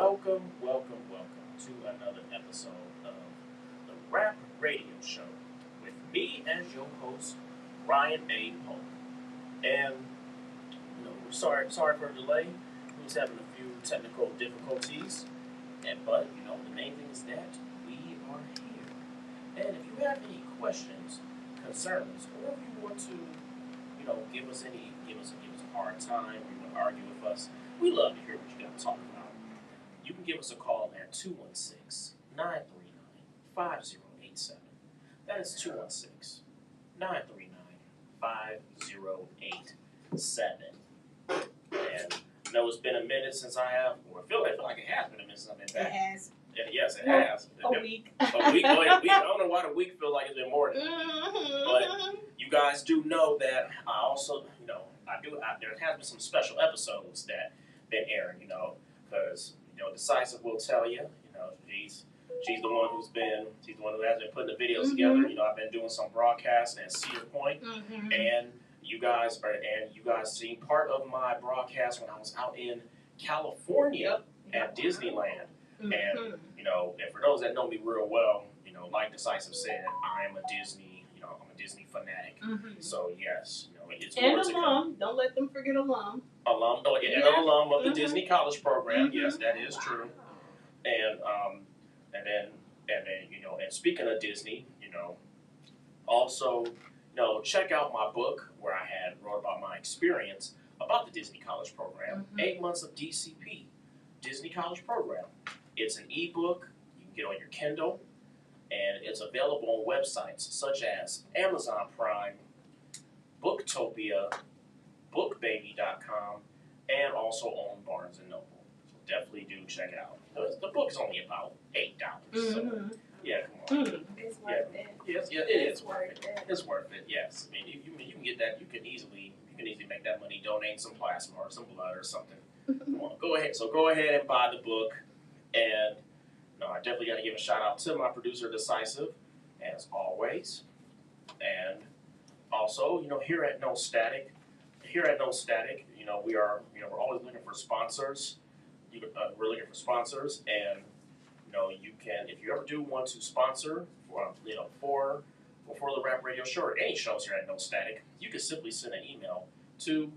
Welcome to another episode of the R.A.P Radio Show with me as your host, Ryan A. Polk. And we're sorry for the delay. We was having a few technical difficulties, but the main thing is that we are here. And if you have any questions, concerns, or if you want to, give us a hard time, or you want to argue with us, we love to hear what you got to talk about. You can give us a call at 216-939-5087. That is 216-939-5087. And it's been a minute since I have, or I feel like it has been a minute since I've been back. It has. Yes, it has. A week. A week. I don't know why the week feels like it's been more than but you guys do know that I also, there has been some special episodes that been airing, because Decisive will tell you, she's the one who has been putting the videos together. I've been doing some broadcasts at Cedar Point, and you guys seen part of my broadcast when I was out in California at Disneyland. And and for those that know me real well, like Decisive said, I am a Disney, I'm a Disney fanatic. So yes, it's and alum. Don't let them forget alum. Alum, an alum of the Disney College program. Yes, that is true. And and speaking of Disney, also, check out my book where I wrote about my experience about the Disney College program. 8 months of DCP, Disney College program. It's an ebook. You can get it on your Kindle, and it's available on websites such as Amazon Prime, Booktopia, BookBaby.com, and also on Barnes & Noble. So definitely do check it out. The book is only about $8. So, yeah, come on. It's worth it. Yes, yeah, it is worth it. It's worth it. Yes, I mean, you can get that. You can easily make that money, donate some plasma or some blood or something. Go ahead. So go ahead and buy the book. And I definitely got to give a shout out to my producer Decisive, as always. And also, here at No Static, we're always looking for sponsors. We're looking for sponsors, and you can, if you ever do want to sponsor for the R.A.P Radio Show or any shows here at No Static, you can simply send an email to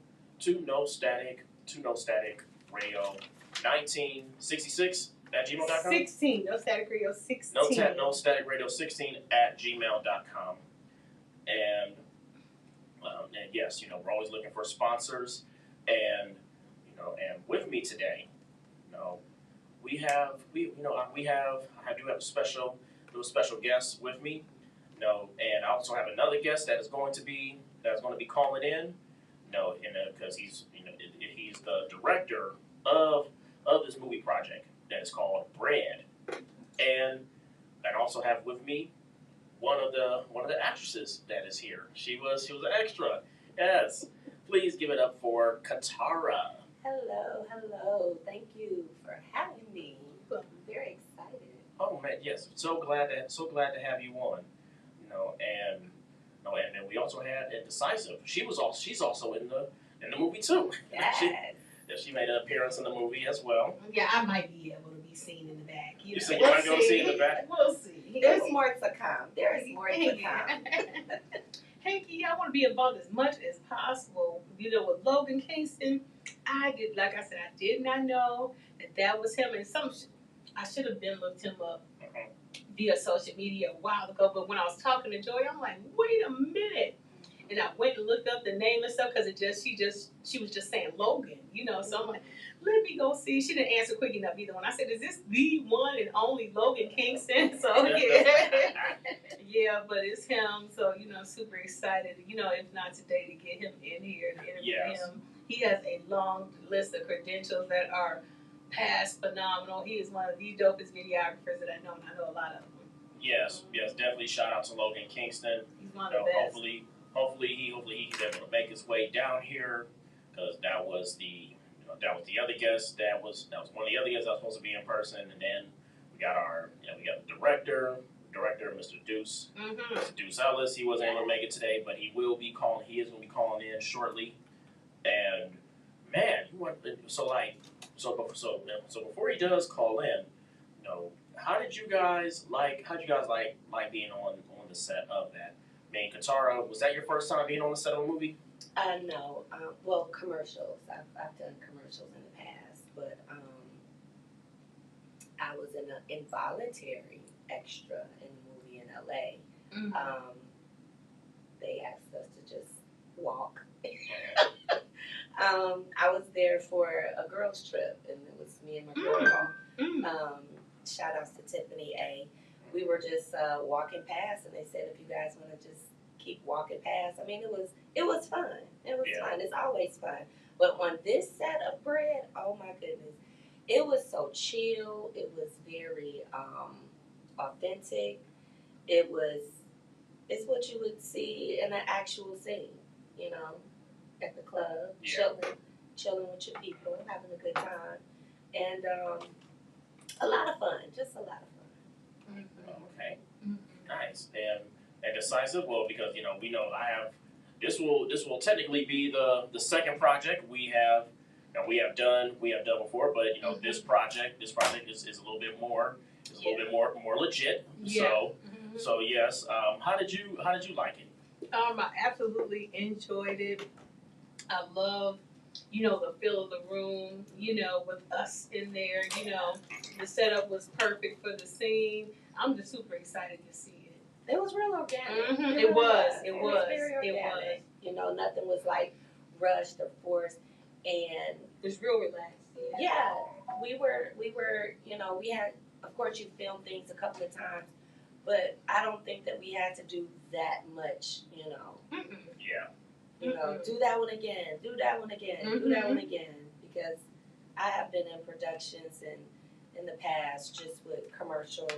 No Static Radio 1966 at gmail.com. 16. No Static Radio 16. No Static Radio 16 at gmail.com. And yes, we're always looking for sponsors, and and with me today, I do have a special guest with me, and I also have another guest that's going to be calling in, because he's the director of this movie project that is called Bread, and I also have with me one of the actresses that is here. She was an extra. Yes, please give it up for Katara. Hello. Thank you for having me. I'm very excited. Oh man, yes. So glad to have you on. And then we also had Decisive. She's also in the movie too. Yes. She made an appearance in the movie as well. Yeah, I might be able to be seen in the back. You might be able to see in the back. We'll see. There's more to come. Hanky, I want to be involved as much as possible. With Logan, Kingston, I did not know that was him. And I should have been looked him up via social media a while ago. But when I was talking to Joy, I'm like, wait a minute. And I went and looked up the name and stuff because she was just saying Logan, So I'm like, let me go see. She didn't answer quick enough either. When I said, is this the one and only Logan Kingston? So yeah, but it's him. So I'm super excited. If not today, to get him in here to interview him. He has a long list of credentials that are past phenomenal. He is one of the dopest videographers that I know, and I know a lot of them. Yes, definitely. Shout out to Logan Kingston. He's one of the best. Hopefully he's able to make his way down here, because that was the other guest. That was one of the other guests that was supposed to be in person, and then we got the director, Mr. DUCE, Mr. DUCE Ellis. He wasn't able to make it today, but he is going to be calling in shortly. And man, so before he does call in, you know, how did you guys like being on the set of that? I mean, Katara, was that your first time being on the set of a movie? No. Well, commercials. I've done commercials in the past, but I was an involuntary extra in the movie in LA. Mm-hmm. They asked us to just walk. I was there for a girls' trip, and it was me and my girl. Shout outs to Tiffany A. We were just walking past, and they said, if you guys want to just keep walking past. I mean, it was fun. It was fun. It's always fun. But on this set of Bread, oh my goodness, it was so chill. It was very authentic. It's what you would see in an actual scene, you know, at the club, chilling with your people, having a good time, and a lot of fun, just a lot of fun. Mm-hmm. Okay, nice and decisive. Well, because we know I have this will technically be the second project we have done before, but this project is a little bit more more legit. Yeah. So yes, how did you like it? I absolutely enjoyed it. I love, the feel of the room, with us in there, the setup was perfect for the scene. I'm just super excited to see it. It was real organic. Mm-hmm. It was very organic. It was. Nothing was like rushed or forced, and it's real relaxed. Yeah, we were, we had, of course, you filmed things a couple of times, but I don't think that we had to do that much, Mm-mm. Yeah. Do that one again, do that one again, do that one again, because I have been in productions and in the past just with commercials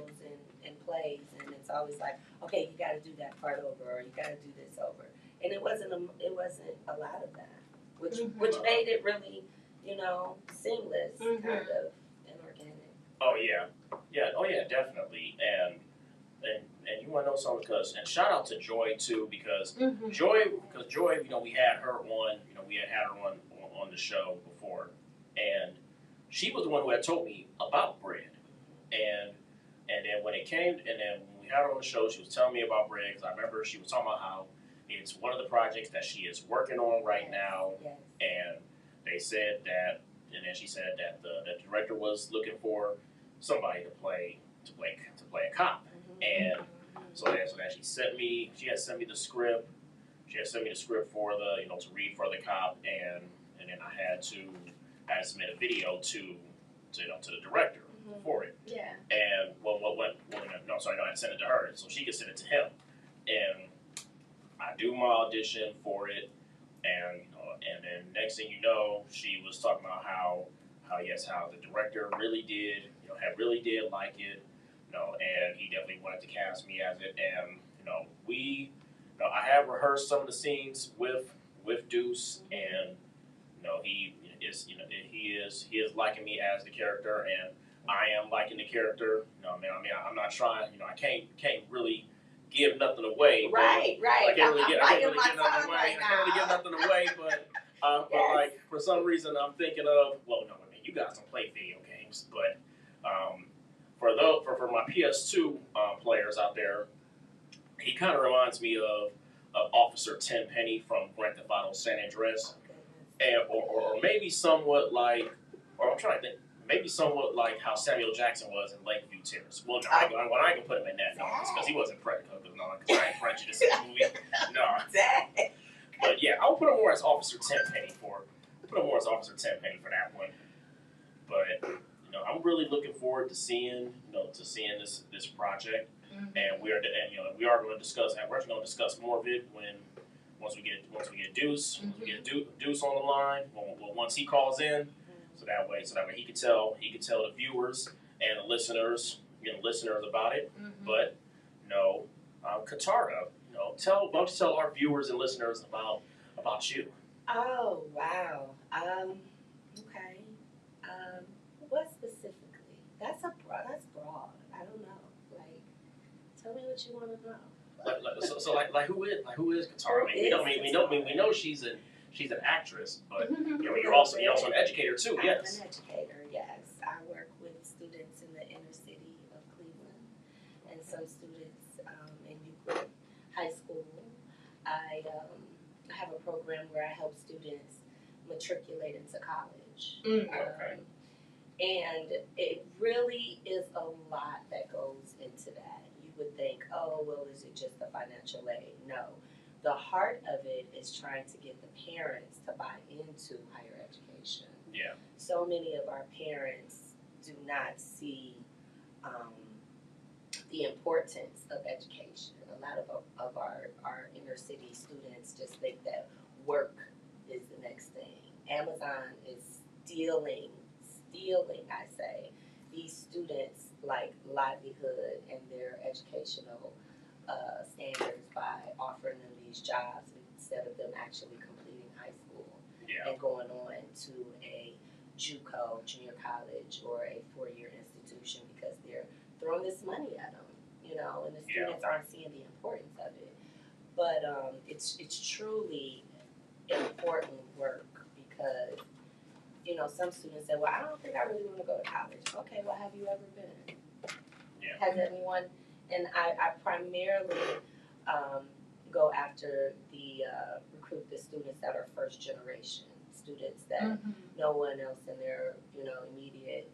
and plays, and it's always like, okay, you got to do that part over, or you got to do this over, and it wasn't a lot of that, which made it really, seamless, kind of, and organic. Oh yeah, definitely, and you want to know something, and shout out to Joy too, because Joy, we had her on, on the show before, and she was the one who had told me about Bread, and then when we had her on the show, she was telling me about Bread, because I remember she was talking about how it's one of the projects that she is working on right now, and they said that, and then she said that the director was looking for somebody to play a cop, and so then she had sent me the script. She had sent me the script for to read for the cop, and then I had to submit a video to the director for it. Yeah. And I had to send it to her so she could send it to him, and I do my audition for it, and then next thing you know, she was talking about how the director really did like it, and he definitely wanted to cast me as it, and I have rehearsed some of the scenes with DUCE, and he is liking me as the character, and I am liking the character. I'm not trying. I can't really give nothing away. Right. I can't really give nothing away. But like for some reason I'm thinking of, you guys don't play video games, but for my PS2 players out there, he kind of reminds me of Officer Tenpenny from Grand Theft Auto San Andreas, and or maybe somewhat like, or I'm trying to think, maybe somewhat like how Samuel Jackson was in Lakeview Terrace. Well, no, I ain't gonna put him in that, because he wasn't prejudiced, because I ain't prejudiced in the movie. No. But yeah, I'll put him more as Officer Tenpenny for that one. But I'm really looking forward to seeing this project, and we are going to discuss, and we're actually going to discuss more of it once we get DUCE, DUCE on the line, once he calls in, so that way he could tell the viewers and the listeners about it. But Katara, why don't you tell our viewers and listeners about you? Oh wow. Okay. What specifically? That's broad. I don't know. Like, tell me what you want to know. Who is Katara? We know she's an actress, but you're also an educator too. Yes. I'm an educator. Yes, I work with students in the inner city of Cleveland and some students in Euclid High School. I have a program where I help students matriculate into college. Okay. And it really is a lot that goes into that. You would think, oh, well, is it just the financial aid? No. The heart of it is trying to get the parents to buy into higher education. Yeah. So many of our parents do not see the importance of education. A lot of our inner city students just think that work is the next thing. Amazon is stealing, I say, these students' like livelihood and their educational standards by offering them these jobs instead of them actually completing high school and going on to a JUCO, junior college, or a four-year institution because they're throwing this money at them, and the students aren't seeing the importance of it. But it's truly important work because some students say, well, I don't think I really want to go to college. Okay, well, have you ever been? Yeah. Has anyone? And I primarily go after recruit the students that are first generation, students that no one else in their, immediate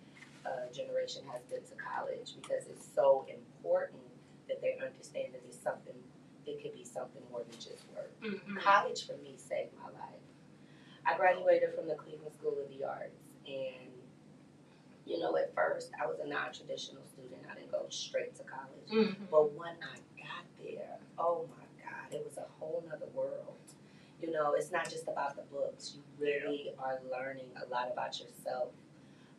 generation has been to college because it's so important that they understand that it's something, it could be something more than just work. College for me saved my life. I graduated from the Cleveland School of the Arts, and at first I was a non-traditional student. I didn't go straight to college, but when I got there, oh my God, it was a whole nother world. It's not just about the books. You really are learning a lot about yourself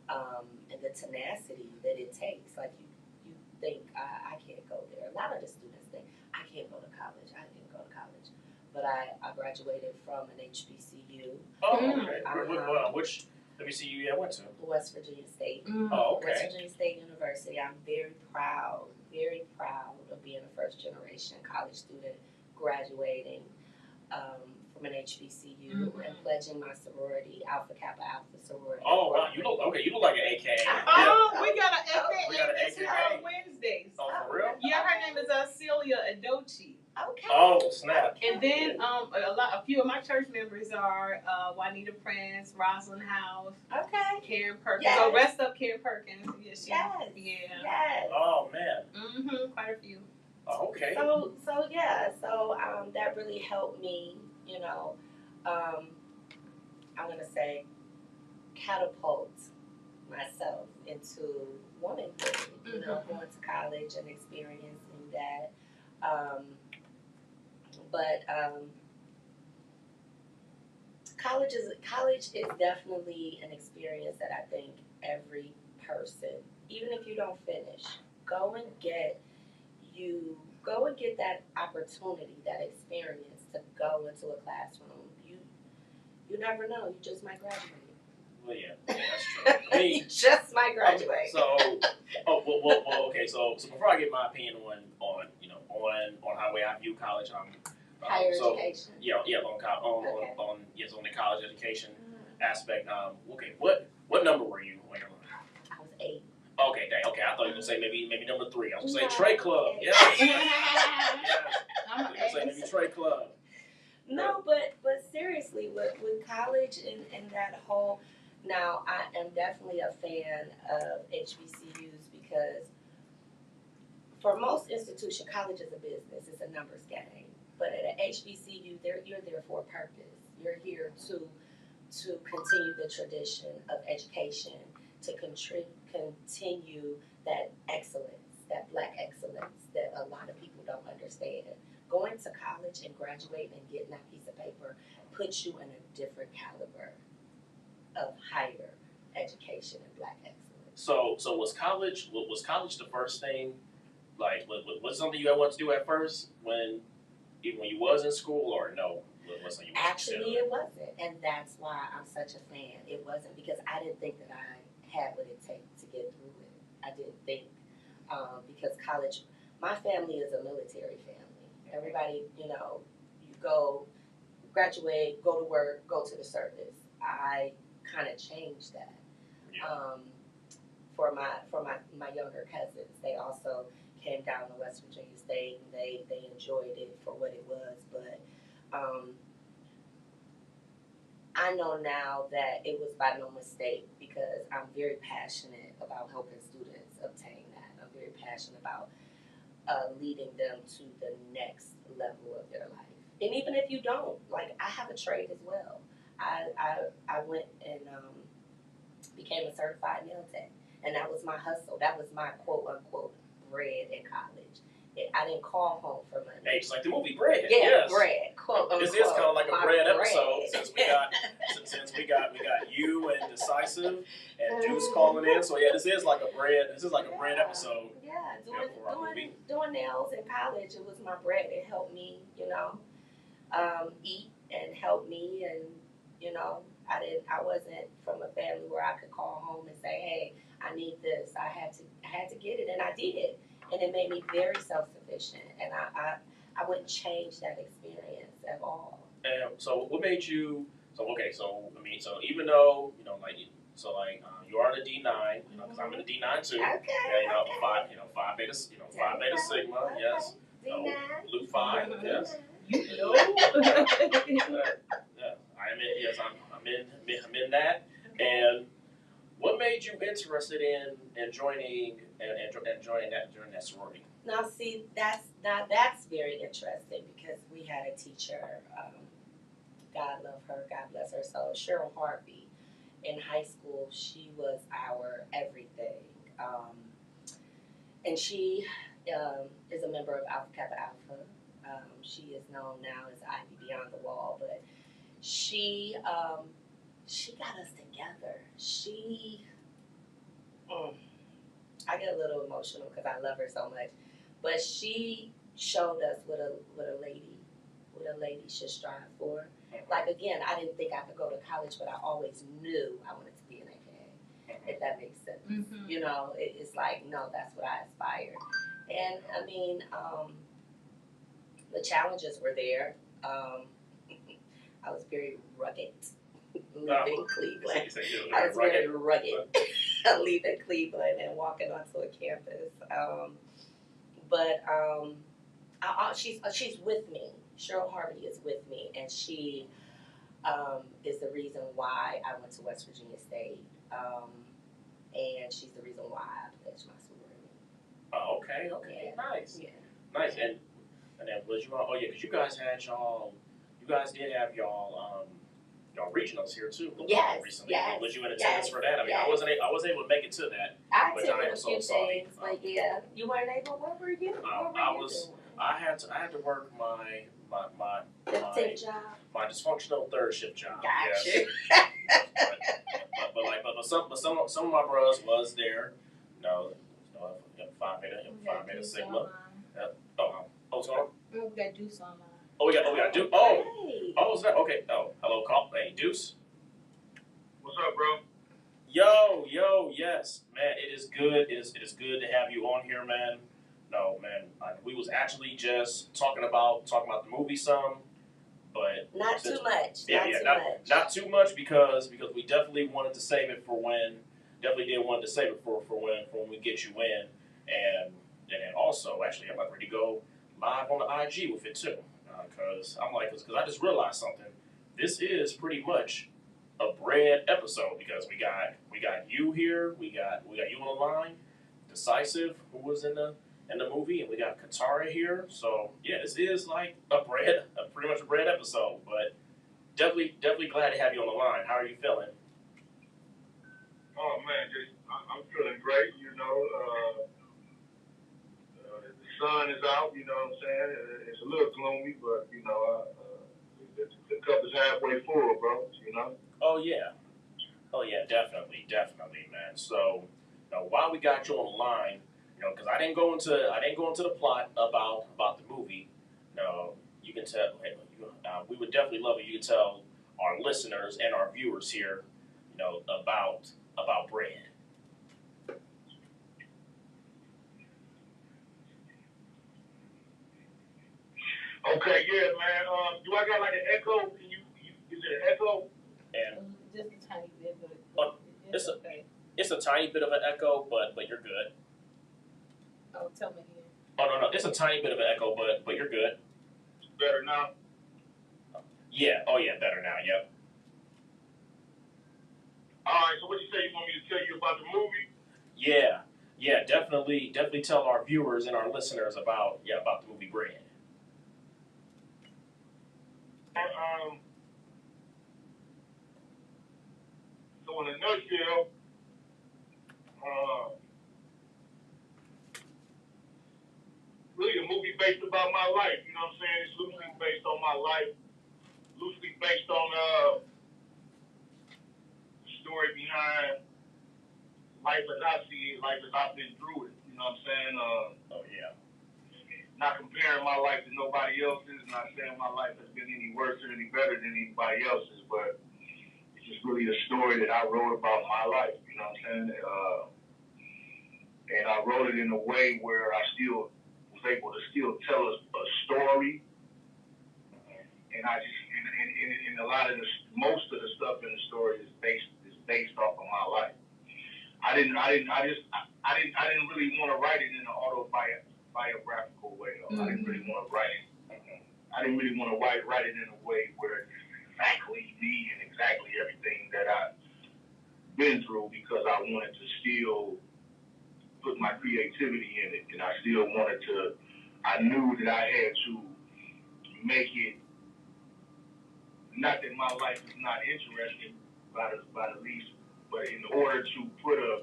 and the tenacity that it takes. Like you think I can't go there. A lot of the students think I can't go to college. I didn't go to college. But I graduated from an HBCU. Oh, okay. Which HBCU you went to? West Virginia State. Oh, okay. West Virginia State University. I'm very proud of being a first generation college student graduating from an HBCU and pledging my sorority, Alpha Kappa Alpha sorority. Oh, wow. You look like an AK. We got an AK. We got an It's AK. here on Wednesdays. Oh, for real? Yeah, her name is Celia Adochi. Okay. Oh, snap. And then a few of my church members are Juanita Prince, Rosalind House, Karen Perkins. Yes. So rest up, Karen Perkins. Yes. Oh, man. Quite a few. Oh, okay. So that really helped me, I'm gonna say catapult myself into womanhood, going to college and experiencing that. But college is definitely an experience that I think every person, even if you don't finish, go and get that opportunity, that experience to go into a classroom. You never know. You just might graduate. Well, yeah, that's true. You just might graduate. Okay. So before I get my opinion on how way I view college, higher education. On the college education aspect. Okay, what number were you when you were? I was 8. Okay, dang. Okay, I thought you were gonna say maybe number 3. I was gonna say Trey Club. Yes. I'm I was gonna say maybe Trey Club. No, but seriously, with college and that whole, now I am definitely a fan of HBCUs because for most institutions, college is a business. It's a numbers game. But at an HBCU, you're there for a purpose. You're here to continue the tradition of education, to continue that excellence, that Black excellence that a lot of people don't understand. Going to college and graduating and getting that piece of paper puts you in a different caliber of higher education and Black excellence. So was college the first thing? Like, was something you wanted to do at first when you was in school, or no? Actually, it wasn't, and that's why I'm such a fan. It wasn't because I didn't think that I had what it takes to get through it. I didn't think because college. My family is a military family. Everybody, you go graduate, go to work, go to the service. I kind of changed that. Yeah. For my younger cousins, they also came down to West Virginia State and they enjoyed it for what it was. But I know now that it was by no mistake because I'm very passionate about helping students obtain that. I'm very passionate about leading them to the next level of their life. And even if you don't, like I have a trade as well. I went and became a certified nail tech, and that was my hustle. That was my quote unquote bread in college. I didn't call home for money. Hey, it's like the movie Bread. Yeah, yes. bread. Quote unquote. This is kind of like a bread episode since we got you and Decisive and Juice calling in. So yeah, this is like a bread episode. Yeah, doing nails in college, it was my bread. It helped me, eat and help me, and I wasn't from a family where I could call home and say, hey, I need this. I had to get it, and I did. And it made me very self-sufficient, and I wouldn't change that experience at all. And so what made you, so even though, you are in the D9, because I'm in the D9 too. Okay. Yeah, Phi Beta Sigma, Okay. yes. D9. Blue Phi, yes. You know. Yeah, I'm in that. And what made you interested in joining that sorority? Now, see, that's very interesting because we had a teacher, God love her, God bless her soul, Cheryl Harvey. In high school, she was our everything, and she is a member of Alpha Kappa Alpha. She is known now as Ivy Beyond the Wall, but she got us together. I get a little emotional because I love her so much, but she showed us what a lady should strive for. Like again, I didn't think I could go to college, but I always knew I wanted to be an AKA, if that makes sense. Mm-hmm. It's like, no, that's what I aspire. And I mean, the challenges were there. I was very rugged leaving Cleveland. I was very rugged leaving Cleveland and walking onto a campus. She's with me. Cheryl Harvey is with me, and she is the reason why I went to West Virginia State, and she's the reason why I pledged my sorority. Oh, okay, Yeah. nice. Yeah. Nice, and then was you? Oh yeah, because you guys did have y'all regionals here too. Yes, Recently. yes, Was you in attendance for that? I mean, I wasn't able to make it to that. I But I attended am a so few sorry. things, but yeah, you weren't able. What were you? I had to work my 15th job. my dysfunctional third shift job. Gotcha. Yes. but some of my bros was there. Phi Beta Sigma. What's going on? We got DUCE online. We got DUCE. Oh, is that okay? Oh, hello, call. Hey, DUCE. What's up, bro? Yo, yes, man. It is good. It is good to have you on here, man. No, man. We was actually just talking about the movie some, but Not too much. Not too much because we definitely wanted to save it for when. Definitely did want to save it for when we get you in, and then also actually I'm like ready to go live on the IG with it too, because I just realized something. This is pretty much a bread episode because we got you here, we got you on the line, Decisive, who was in the movie, and we got Katara here. So yeah, this is like pretty much a bread episode, but definitely glad to have you on the line. How are you feeling? Oh man, I'm feeling great. The sun is out. You know what I'm saying? It's a little gloomy, but the cup is halfway full, bro. Oh yeah, definitely, man. So, while we got you on the line, because I didn't go into the plot about the movie. You can tell. We would definitely love it. You can tell our listeners and our viewers here, about bread. Okay, yeah, man. Do I got like an echo? Can you is it an echo? And just a tiny bit, but it's okay. It's a tiny bit of an echo, but you're good. Oh, tell me again. Oh no, it's a tiny bit of an echo, but you're good. Better now? Yeah. Oh yeah, better now. Yep. All right. So what you say? You want me to tell you about the movie? Yeah. Yeah. Definitely tell our viewers and our listeners about the movie Bread. So in a nutshell, really a movie based about my life. You know what I'm saying? It's loosely based on my life. Loosely based on the story behind life as I see it, life as I've been through it. You know what I'm saying? Oh yeah. Not comparing my life to nobody else's, not saying my life has been any worse or any better than anybody else's, but it's just really a story that I wrote about my life. You know what I'm saying? And I wrote it in a way where I still was able to still tell a story. And I just, and a lot of most of the stuff in the story is based off of my life. I didn't really want to write it in an autobiographical way. Though. I didn't really want to write it. I didn't really want to write it in a way where it's exactly me and exactly everything that I've been through, because I wanted to still put my creativity in it, and I still wanted to. I knew that I had to make it. Not that my life is not interesting by the least, but in order to put a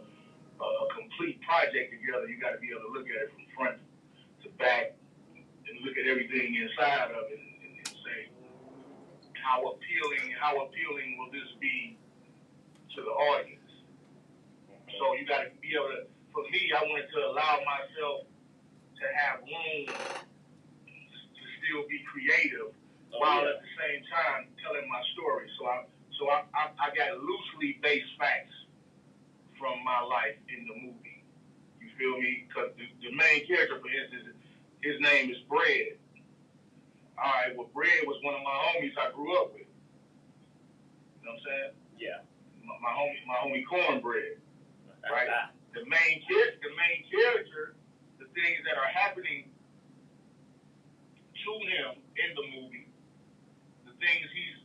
complete project together, you got to be able to look at it from front to back and look at everything inside of it and say how appealing will this be to the audience. So you got to be able to. For me, I wanted to allow myself to have room to still be creative while at the same time telling my story. So I got loosely based facts from my life in the movie. You feel me? Because the main character, for instance, his name is Bread. All right, well, Bread was one of my homies I grew up with. You know what I'm saying? Yeah. My homie Cornbread. Right? The main character, the things that are happening to him in the movie, the things he's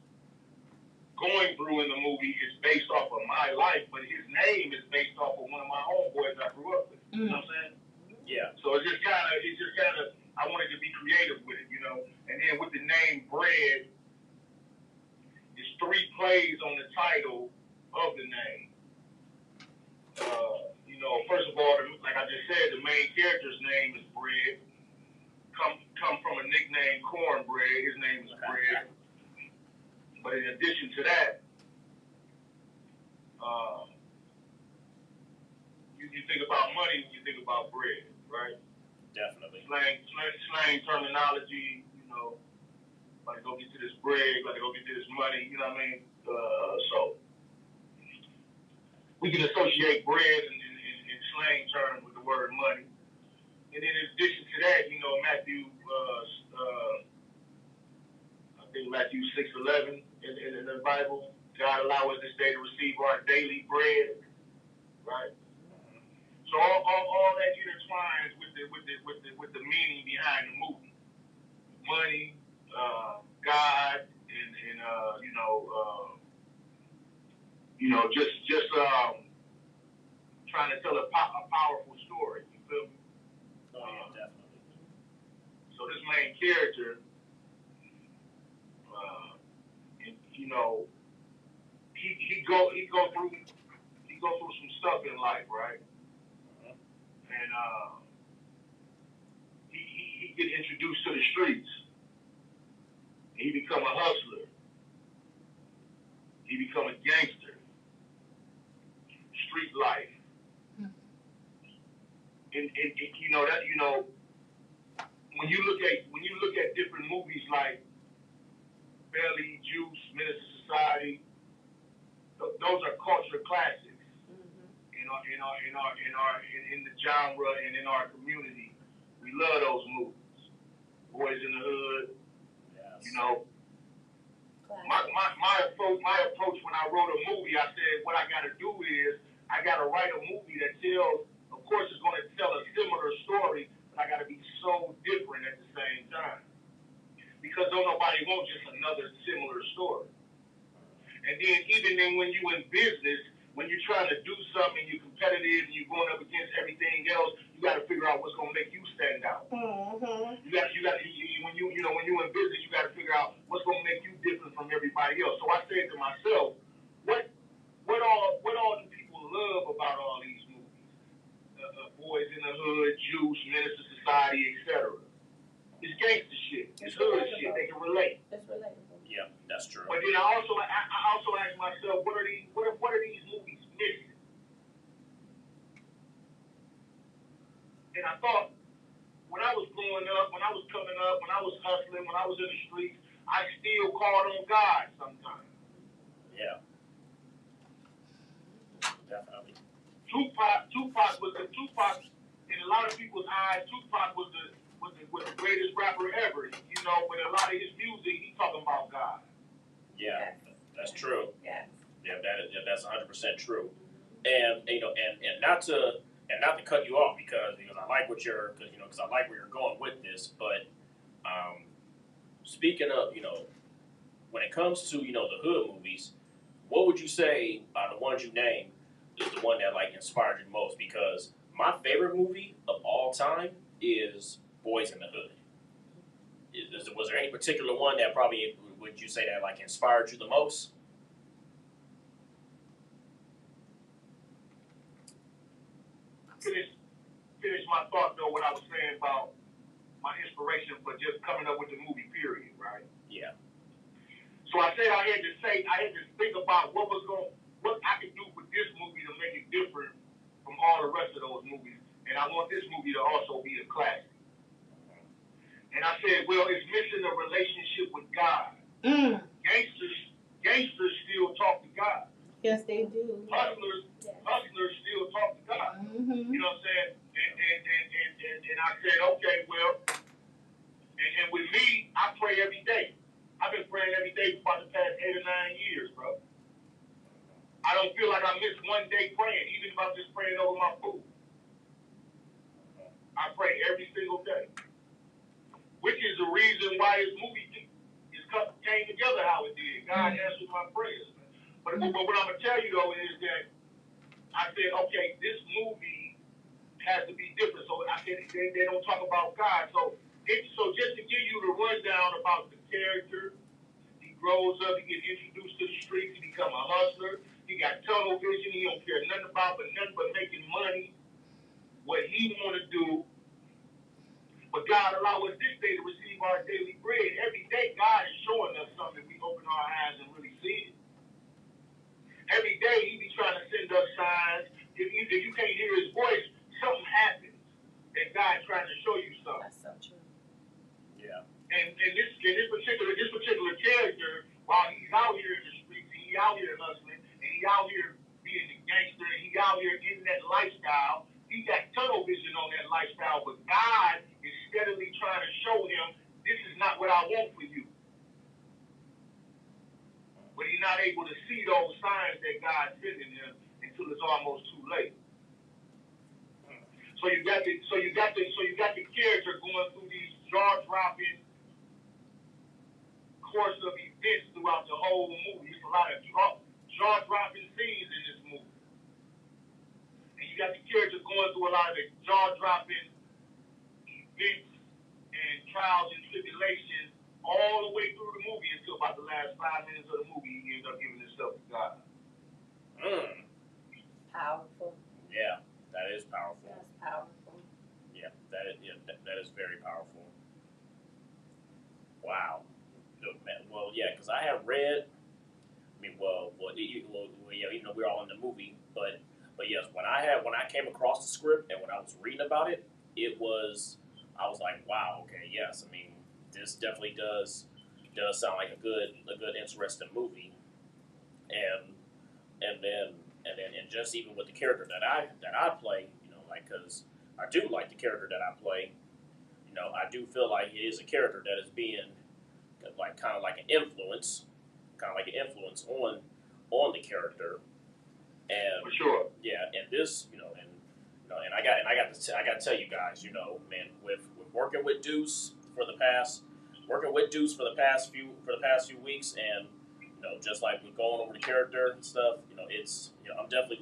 going through in the movie is based off of my life, but his name is based off of one of my homeboys I grew up with. You know what I'm saying? Yeah. So it's just kind of, I wanted to be creative with it, you know. And then with the name Bread, it's 3 plays on the title of the name. You know, first of all, like I just said, the main character's name is Bread. Come from a nickname Cornbread. His name is Bread. But in addition to that, you think about money when you think about bread, right? Definitely. Slang terminology, you know, like go get to this bread, like go get to this money, you know what I mean? So we can associate bread in slang terms with the word money. And then in addition to that, you know, Matthew 6:11 in the Bible, God allow us this day to receive our daily bread, right? So all that intertwines with the meaning behind the movie, money, God, and just trying to tell a powerful story. You feel me? Definitely. So this main character, you know, he go through some stuff in life, right? And he get introduced to the streets. He become a hustler. He become a gangster. Street life. And when you look at different movies like Belly, Juice, Minister Society, those are culture classics in the genre and in our community. We love those movies. Boys in the Hood, yes. you know, my approach when I wrote a movie, I said what I got to do is I got to write a movie that tells, of course, it's going to tell a similar story, but I got to be so different at the same time. Because don't nobody want just another similar story. And then even then when you in business, when you're trying to do something, you're competitive and you're going up against everything else, you got to figure out what's going to make you stand out. Mm-hmm. When you're in business, you got to figure out what's going to make you different from everybody else. So I said to myself, what all do people love about all these movies? Boys in the Hood, Juice, Minister Society, etc. It's gangster shit. It's hood shit. They can relate. It's relatable. Yeah, that's true. But then I also ask myself, what are these movies missing? And I thought, when I was growing up, when I was coming up, when I was hustling, when I was in the streets, I still called on God sometimes. Yeah. Definitely. Tupac in a lot of people's eyes, Tupac was the greatest rapper ever. You know, with a lot of his music, he's talking about God. Yeah, that's true. Yes. Yeah, that's 100% true. And and not to cut you off because I like because I like where you're going with this. But speaking of when it comes to the hood movies, what would you say the ones you named is the one that like inspired you most? Because my favorite movie of all time is Boys in the Hood. Was there any particular one that probably would you say that like inspired you the most? Finish my thought though. What I was saying about my inspiration for just coming up with the movie. Period. Right. Yeah. So I said I had to think about what I could do with this movie to make it different from all the rest of those movies, and I want this movie to also be a classic. And I said, well, it's missing a relationship with God. Gangsters still talk to God. Yes, they do. Hustlers still talk to God. Mm-hmm. You know what I'm saying? And I said, okay, well, and with me, I pray every day. I've been praying every day for about the past 8 or 9 years, bro. I don't feel like I missed one day praying, even if I'm just praying over my food. I pray every single day. Which is the reason why this movie came together how it did. God answered my prayers. But what I'm going to tell you, though, is that I said, okay, this movie has to be different. So I said, they don't talk about God. So just to give you the rundown about the character, he grows up, he gets introduced to the streets, he becomes a hustler. He got tunnel vision. He don't care nothing about nothing but making money. What he want to do. But God allow us this day to receive our daily bread. Every day, God is showing us something. We open our eyes and really see it. Every day, he be trying to send us signs. If you can't hear his voice, something happens. And God's trying to show you something. That's so true. Yeah. And this particular character, while he's out here in the streets, and he out here hustling, and he out here being a gangster, and he out here getting that lifestyle, he got tunnel vision on that lifestyle, but God is steadily trying to show him, this is not what I want for you. But he's not able to see those signs that God's sending him until it's almost too late. So you got the character going through these jaw-dropping course of events throughout the whole movie. It's a lot of jaw-dropping scenes in this movie. And you got the character going through a lot of the jaw-dropping events and trials and tribulations all the way through the movie until about the last 5 minutes of the movie, he ends up giving himself to God. Powerful. Yeah, that is powerful. That's powerful. Yeah, that is very powerful. Wow. Well, yeah, because I have read. I mean, we're all in the movie, but yes, when I came across the script and when I was reading about it, I was like, wow, okay, yes. I mean, this definitely does sound like a good interesting movie, and then just even with the character that I play, because I do like the character that I play, I do feel like he is a character that is being like kind of like an influence kind of like an influence on the character. And For sure. yeah, and this, and I got to tell you guys, man, with working with DUCE for the past few weeks, and just like with going over the character and stuff, it's I'm definitely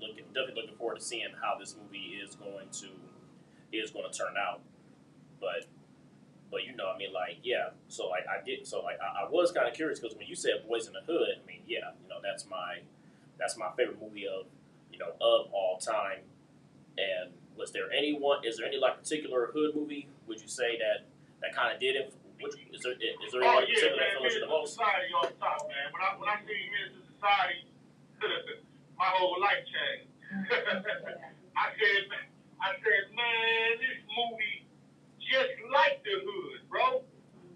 looking forward to seeing how this movie is going to turn out. But I mean, like, yeah. So like I was kind of curious because when you said Boys in the Hood, I mean, yeah, that's my favorite movie of all time. And is there any like particular hood movie would you say that kind of did it? Is there anyone in particular that influenced you the most? Society all the time, man. When I see Minister Society, my whole life changed. I said, man, this movie just like the hood, bro.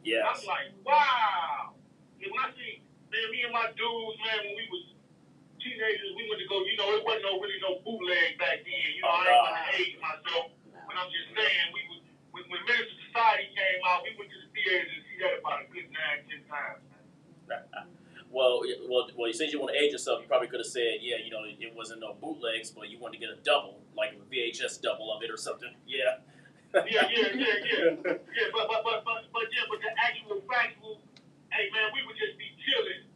Yes. I'm like, wow. And when I see, man, me and my dudes, man, when we was teenagers, we went to go, it wasn't really no bootleg back then. I ain't gonna age myself, but I'm just saying, when Minister Society came out, we went to the theaters and see that about a good 9-10 times, man. Well, since you want to age yourself, you probably could have said, yeah, it wasn't no bootlegs, but you wanted to get a double, like a VHS double of it or something. Yeah. Yeah. But the actual factual, hey man, we would just be chilling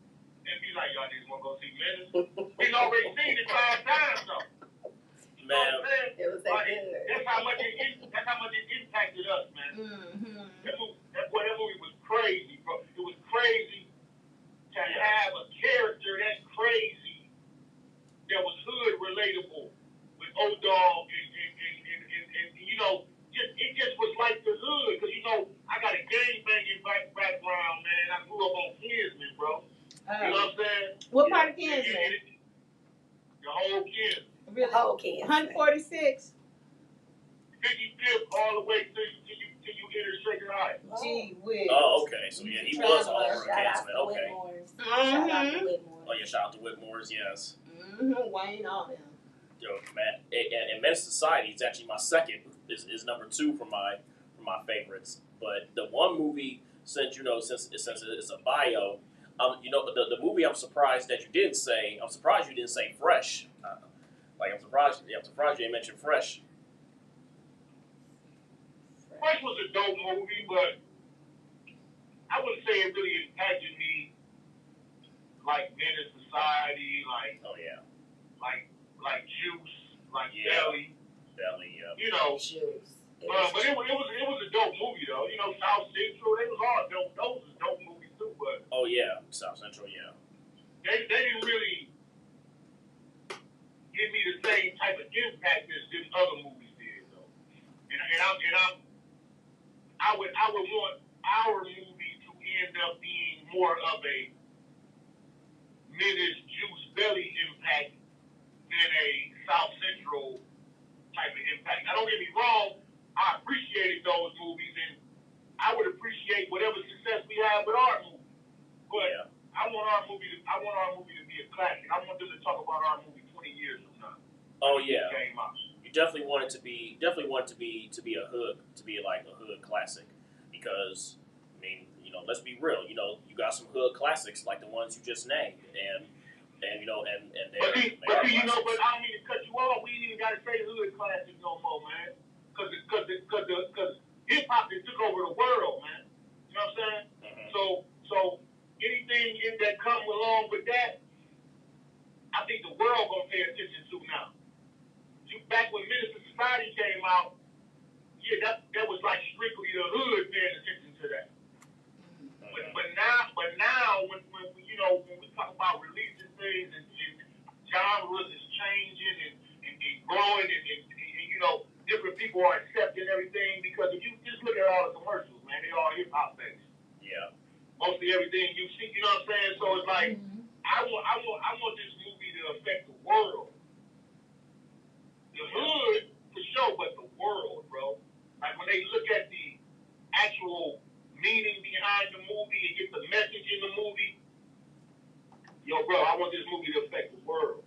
and be like, y'all niggas want to go see Menace? We've already seen it 5 times though. Man, it was that good. That's how much it impacted us, man. Mm-hmm. That movie was crazy, bro. It was crazy to have a character that crazy that was hood relatable with O-Dog and it just was like the hood, because I got a gang banging background, man. I grew up on Kingston, bro. You know what I'm saying? What part of Kingston? The whole Kingston. Really? The whole Kingston. 146. 55th all the way till you enter Shaker High. Gee whiz. Oh, okay. So yeah, he was all over Kingston. Okay. Shout out to Whitmore. Oh yeah, shout out to Whitmore's, yes. Mm-hmm. Wayne on him. Yo, man, and Menace Society is actually my second. Is number 2 for my favorites. But the one movie, since it's a bio, the movie I'm surprised that you didn't say. I'm surprised you didn't say Fresh. I'm surprised you didn't mention Fresh. Fresh was a dope movie, but I wouldn't say it really impacted me like Menace Society, like like Juice, like Belly. Belly, yeah. Juice. But it was a dope movie though. South Central, they was all dope. Those was dope movies too, but oh yeah, South Central, yeah. They didn't really give me the same type of impact as them other movies did though. I would want our movie to end up being more of a Menace Juice Belly impact than a South Central type of impact. Now, don't get me wrong, I appreciated those movies, and I would appreciate whatever success we have with our movie. But yeah. I want our movie to be a classic. I want them to talk about our movie 20 years from now. Oh yeah. You definitely want it to be a hood, to be like a hood classic, because I mean, let's be real. You got some hood classics like the ones you just named, and but I don't mean to cut you off. We ain't even got to say hood classics no more, man. Because hip hop took over the world, man. You know what I'm saying? Mm-hmm. So anything that comes along with that, I think the world gonna pay attention to now. Back when Minister Society came out, yeah, that was like strictly the hood paying attention to that. Mm-hmm. But now when we talk about releasing things and genres is changing and growing and different people are accepting everything, because if you just look at all the commercials, man, they all hip hop based. Yeah. Mostly everything you see, you know what I'm saying? So it's like I want this movie to affect the world. The hood for sure, but the world, bro. Like when they look at the actual meaning behind the movie and get the message in the movie, yo, bro, I want this movie to affect the world.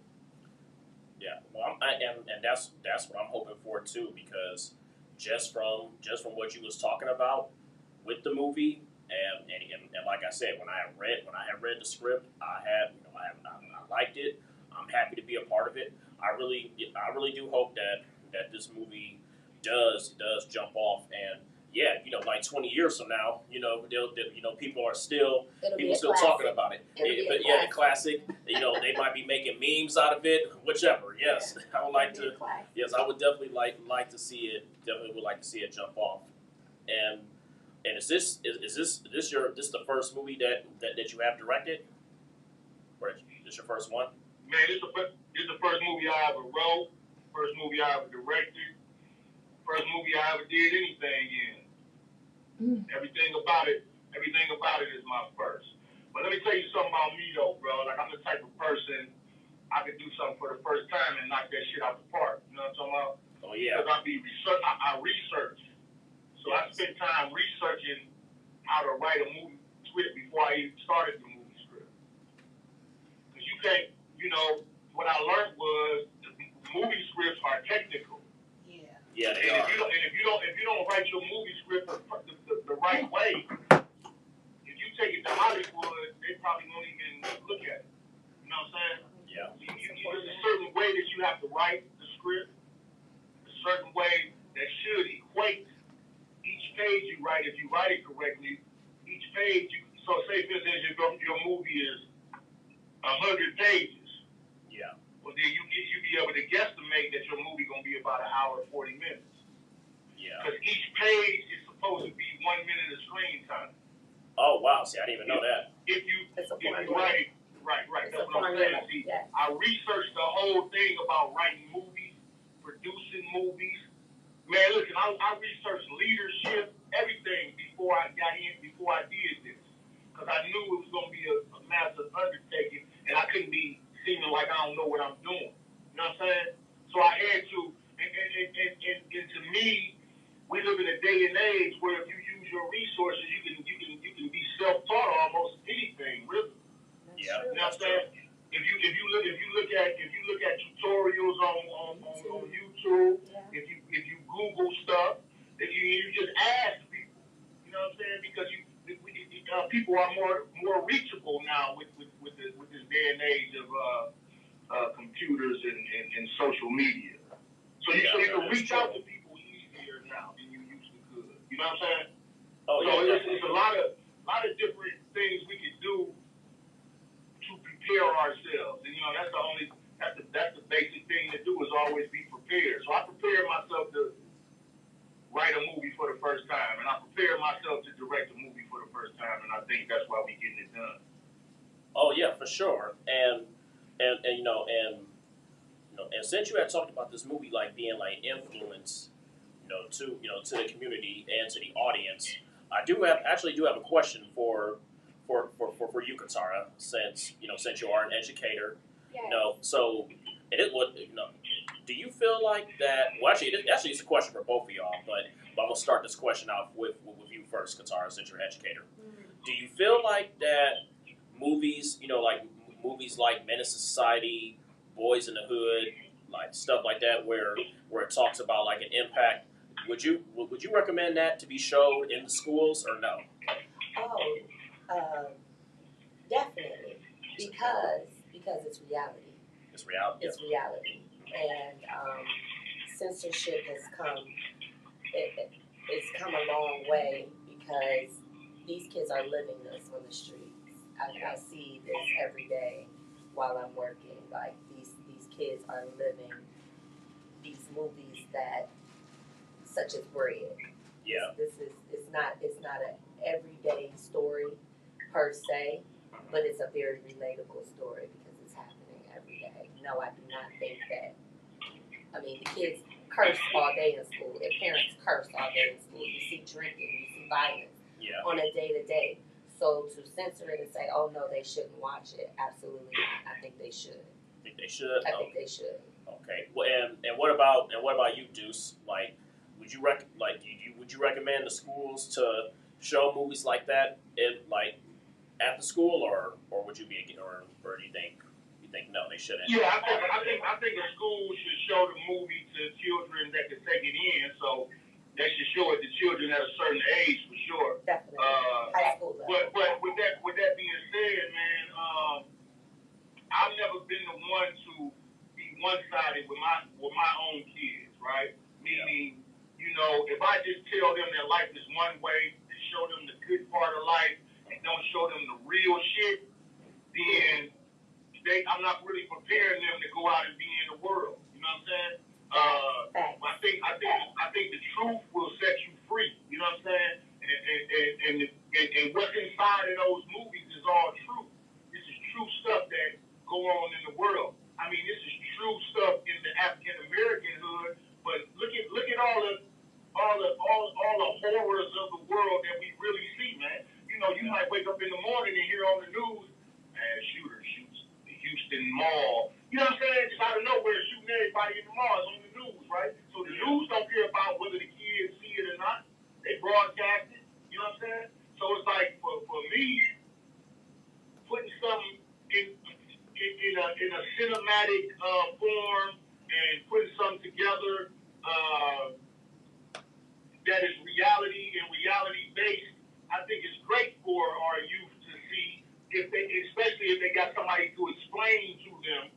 Yeah, well, and that's what I'm hoping for too, because just from what you was talking about with the movie And like I said, when I had read the script, I liked it. I'm happy to be a part of it. I really do hope that this movie does jump off, and yeah, like 20 years from now, people are still talking about it. But yeah, the classic. They might be making memes out of it, whichever. Yes, I would like to. Yes, I would definitely like to see it. Definitely would like to see it jump off. And is this the first movie that you have directed? Or is this your first one? Man, this is the first movie I ever wrote, first movie I ever directed, first movie I ever did anything in. Everything about it is my first. But let me tell you something about me though, bro. Like, I'm the type of person, I could do something for the first time and knock that shit out the park. You know what I'm talking about? Oh yeah. Because I research. So I spent time researching how to write a movie script before I even started the movie script. Because you can't, what I learned was movie scripts are technical. Yeah, they are. If you don't write your movie script the right way, if you take it to Hollywood, they probably won't even look at it. You know what I'm saying? Yeah. There's a certain way that you have to write the script, a certain way that should equate each page you write. If you write it correctly, each page. So say for instance, your movie is 100 pages. Yeah. Well, then you be able to guesstimate that your movie gonna be about 1 hour and 40 minutes. Yeah. Because each page is supposed to be 1 minute of screen time. Oh wow! See, I didn't even know that. If you write it right. That's what I'm saying. See, yes. I researched the whole thing about writing movies, producing movies. Man, listen, I researched leadership, everything before I did this, because I knew it was gonna be a massive undertaking, and I couldn't be seeming like I don't know what I'm doing. You know what I'm saying? So I had to, and to me, we live in a day and age where if you use your resources, you can be self-taught almost anything, really. Yeah, you know what I'm saying? If you look at tutorials on YouTube, if you Google stuff, if you just ask people, you know what I'm saying? Because people are more reachable now with this day and age of computers and social media. So you can reach out to people easier now than you used to could. You know what I'm saying? Oh, so yeah, it's a lot of different things we could do to prepare ourselves. And that's the basic thing to do is always be prepared. So I prepared myself to write a movie for the first time, and I prepared myself to direct a movie for the first time, and I think that's why we're getting it done. Oh yeah, for sure. And since you had talked about this movie like being like influence, to the community and to the audience, I do have a question for you, Katara, since you are an educator. Yes. So do you feel like that? Well, actually, it's a question for both of y'all, but I'm gonna start this question out with you first, Katara, since you're an educator. Do you feel like that movies, like movies like Menace to Society, Boys in the Hood, like stuff like that, where it talks about like an impact? Would you recommend that to be showed in the schools or no? Definitely, because it's reality. It's reality. It's reality, and censorship has come. It's come a long way because these kids are living this on the streets. I see this every day while I'm working. Like these kids are living these movies that, such as Bread. Yeah. It's not an everyday story per se, but it's a very relatable story because it's happening every day. No, I do not think that. I mean, the kids curse all day in school. Their parents curse all day in school. You see drinking, you see violence on a day-to-day. So to censor it and say, oh no, they shouldn't watch it, absolutely not. I think they should. Think they should? I think they should. Okay. Well, and what about you, Deuce? Like, would you recommend the schools to show movies like that at the school, or would you be or do you think no, they shouldn't? Yeah, I think a school should show the movie to children that can take it in. So They should show it to children at a certain age for sure. Definitely. High school level. But with that being said, man, I've never been the one to be one-sided with my own kids, right? Meaning, you know, if I just tell them that life is one way and show them the good part of life and don't show them the real shit, then I'm not really preparing them to go out and be in the world. You know what I'm saying? I think the truth will set you free. You know what I'm saying? And what's inside of those movies is all true. This is true stuff that go on in the world. I mean, this is true stuff in the African American hood. But look at all the horrors of the world that we really see, man. You know, you might wake up in the morning and hear on the news, man, shooter shoots the Houston Mall. You know what I'm saying? Just out of nowhere, shooting everybody in the mall is on the news, right? So the news don't care about whether the kids see it or not. They broadcast it. You know what I'm saying? So it's like for me, putting something in a cinematic form and putting something together that is reality and reality based, I think it's great for our youth to see, especially if they got somebody to explain to them,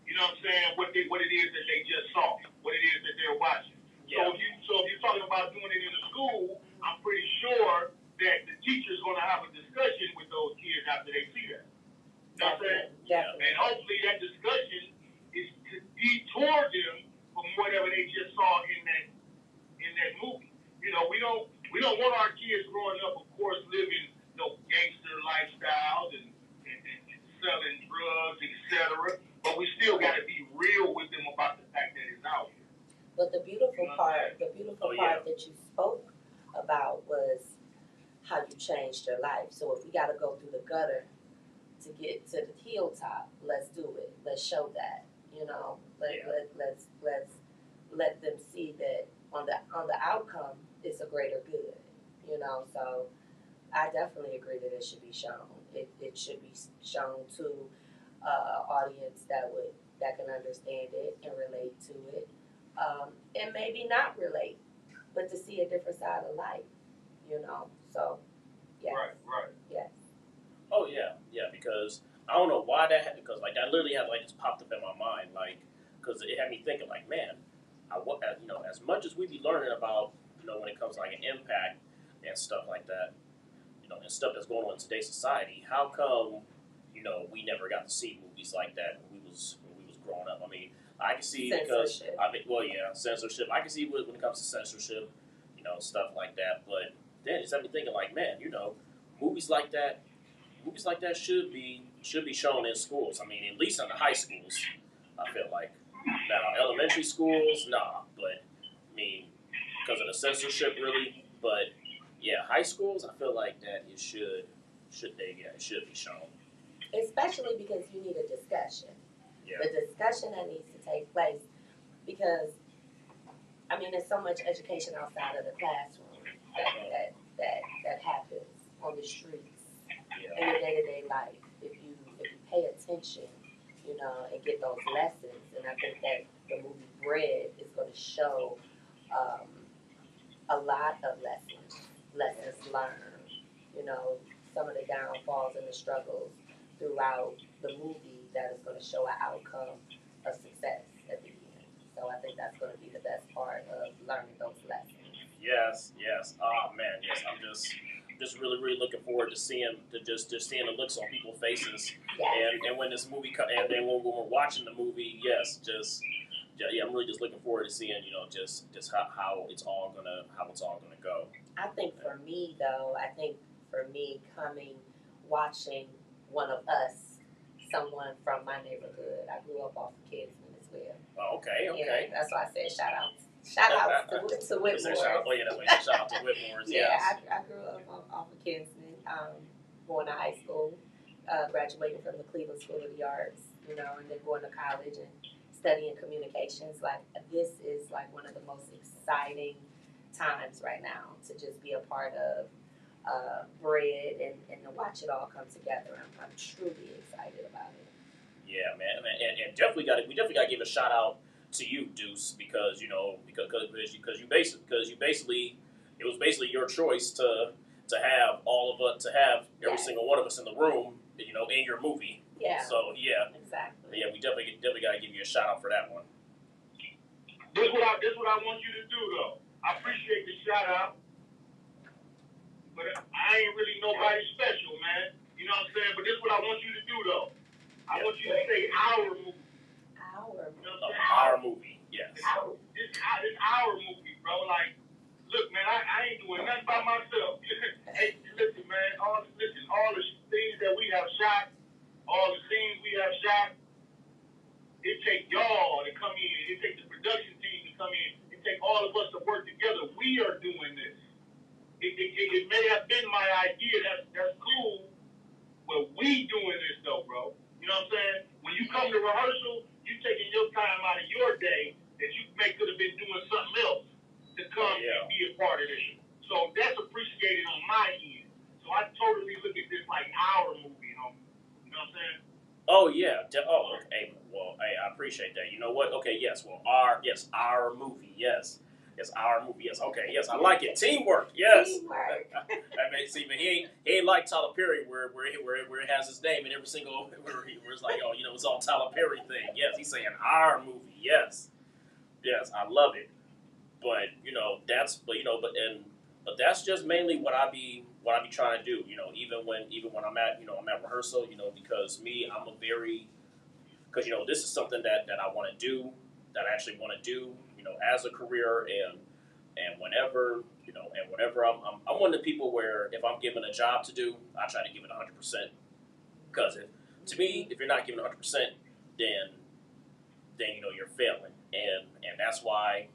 you know what I'm saying, what it is that they just saw, what it is that they're watching. Yeah. So if you're talking about doing it in a school, I'm pretty sure that the teacher's going to have a discussion with those kids after they see that. You know what I'm saying? Definitely. And hopefully that discussion is to detour them from whatever they just saw in that movie. You know, we don't want our kids growing up, of course, living gangster lifestyles and selling drugs, etc. But we still got to be real with them about the fact that it's out here. But the beautiful part that you spoke about was how you changed your life. So if we got to go through the gutter to get to the hilltop, let's do it. Let's show that. You know, let's let them see that on the outcome it's a greater good. You know, so I definitely agree that it should be shown. It should be shown to audience that can understand it and relate to it, and maybe not relate, but to see a different side of life. You know, so yes. Right. Yes. Oh yeah, because I don't know why that happened, because like that literally had like just popped up in my mind, like, because it had me thinking like, man, you know, as much as we be learning about, you know, when it comes to like an impact and stuff like that, you know, and stuff that's going on in today's society, how come, you know, we never got to see movies like that when we was growing up? I mean, I can see Censorship. Censorship. I can see when it comes to censorship, you know, stuff like that. But then it's got me thinking like, man, you know, movies like that should be shown in schools. I mean, at least in the high schools, I feel like. Now, elementary schools, nah, but I mean, because of the censorship, really. But yeah, high schools, I feel like that it should be shown. Especially because you need a discussion. Yeah. The discussion that needs to take place, because I mean, there's so much education outside of the classroom that happens on the streets in your day-to-day life. If you pay attention, you know, and get those lessons, and I think that the movie Bread is going to show a lot of lessons learned. You know, some of the downfalls and the struggles throughout the movie that is going to show an outcome of success at the end. So I think that's going to be the best part of learning those lessons. Yes. Oh man, yes. I'm just really looking forward to seeing seeing the looks on people's faces. Yes. And when this movie and then when we're watching the movie, I'm really just looking forward to seeing, you know, just how it's all gonna go. I think for me though, watching one of us, someone from my neighborhood. I grew up off of Kingston as well. Oh, okay. Yeah, that's why I said shout out to Whitmore. Shout out to Whitmore's. Yeah, yes. I grew up off of Kingston, going to high school, graduating from the Cleveland School of the Arts, you know, and then going to college and studying communications. Like, this is like one of the most exciting times right now to just be a part of Bread and to watch it all come together. I'm truly excited about it. Yeah, man, and we definitely got to give a shout out to you, Deuce, because you know because you basically it was basically your choice to have all of us to have every single one of us in the room, you know, in your movie. Yeah. So yeah, Exactly. yeah, we definitely got to give you a shout out for that one. This what I want you to do though. I appreciate the shout out, but I ain't really nobody special, man. You know what I'm saying? But this what I want you to do though. I want you to say our movie. Our movie. You know what I'm saying? Our movie, yes. It's our movie, bro. Like, look, man, I ain't doing nothing by myself. Hey, listen, man. All the things that we have shot, all the scenes we have shot, it take y'all to come in. It take the production team to come in. It take all of us to work together. We are doing this. It may have been my idea. That's cool. But we doing this though, bro. You know what I'm saying? When you come to rehearsal, you taking your time out of your day that you could have been doing something else to come and be a part of this. So that's appreciated on my end. So I totally look at this like our movie, homie. You know what I'm saying? Oh yeah. Okay. Well, hey, I appreciate that. You know what? Okay. Yes. Well, our movie. Yes. It's our movie. Yes. Okay. Yes. I like it. Teamwork. Yes. Teamwork. I mean, see, but he ain't like Tyler Perry where it has his name in every single where it's like, oh, you know, it's all Tyler Perry thing. Yes. He's saying our movie. Yes. Yes. I love it. But you know but that's just mainly what I be trying to do. You know, even when I'm at rehearsal. You know, because because you know this is something that I want to do, that I actually want to do, you know, as a career, and whenever I'm one of the people where if I'm given a job to do, I try to give it 100%. Because to me, if you're not giving 100%, then you know you're failing, and that's why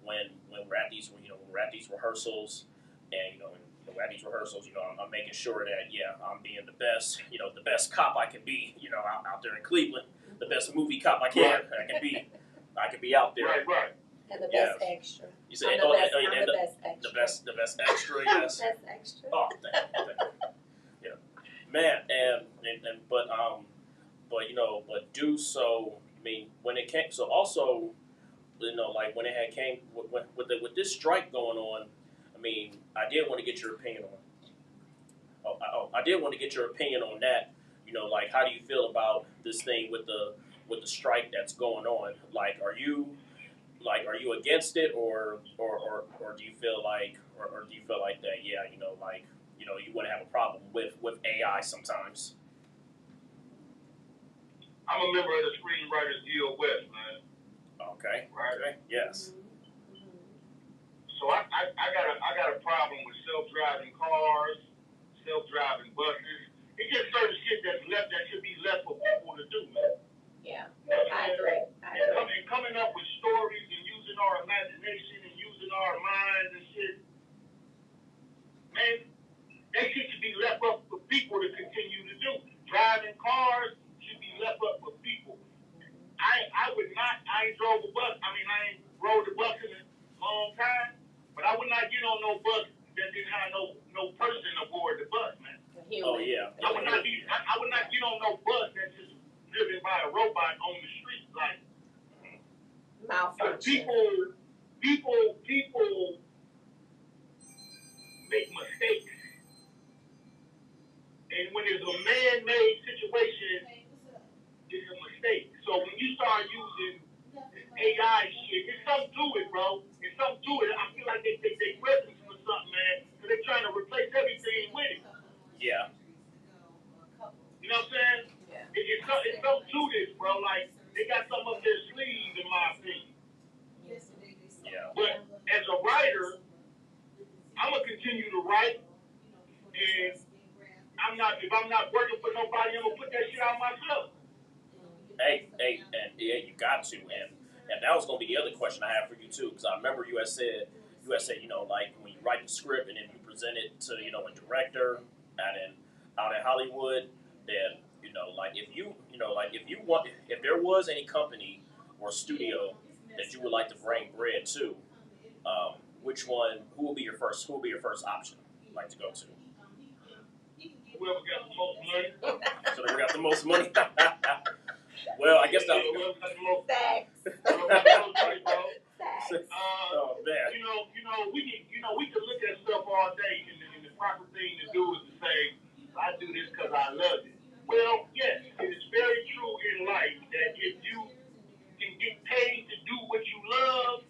when we're at these rehearsals, and we're at these rehearsals, you know, I'm making sure that I'm being the best cop I can be, you know, out there in Cleveland, the best movie cop I can be out there. Right. And the best extra. You said I'm the best extra. The best extra, yes. Best extra. Oh, thank you. Yeah, man, but Deuce. So I mean, when it came, so also, you know, like when it had came with this strike going on, I mean, I did want to get your opinion on. I did want to get your opinion on that. You know, like how do you feel about this thing with the strike that's going on? Like, are you against it, or do you feel like that? Yeah, you know, like, you know, you wouldn't have a problem with AI sometimes. I'm a member of the Screenwriters Guild West, man. Okay. Right. Okay. Yes. So I got a problem with self-driving cars, self-driving buses. It's just certain shit that's left that should be left for people to do, man. Yeah, I agree. And coming up with stories and using our imagination and using our minds and shit, man, that shit should be left up for people to continue to do. Driving cars should be left up for people. I ain't drove a bus. I mean, I ain't rode a bus in a long time, but I would not get on no bus that didn't have no person aboard the bus, man. Oh yeah. I would not get on no bus that's just driven by a robot on the street, like malfunction. People make mistakes, and when it's a man-made situation, it's a mistake. So when you start using this AI shit, there's something to it, bro. There's something to it. I feel like they reference for something, man, because they're trying to replace everything with it. Yeah. You know what I'm saying? Yeah. It's something to this, bro. Like, they got something up their sleeve, in my opinion. Yeah. But as a writer, I'm gonna continue to write, and if I'm not working for nobody, I'm gonna put that shit out myself. Hey, and yeah, you got to, and that was gonna be the other question I have for you too, because I remember you had said, you know, like when you write the script and then you present it to, you know, a director out in Hollywood, then, you know, like if there was any company or studio that you would like to bring bread to, who will be your first option like to go to? Whoever got the most money. So whoever got the most money. Well, I guess that. Facts. Oh man. We can look at stuff all day, and the proper thing to do is to say, I do this because I love it. Well, yes, it is very true in life that if you can get paid to do what you love,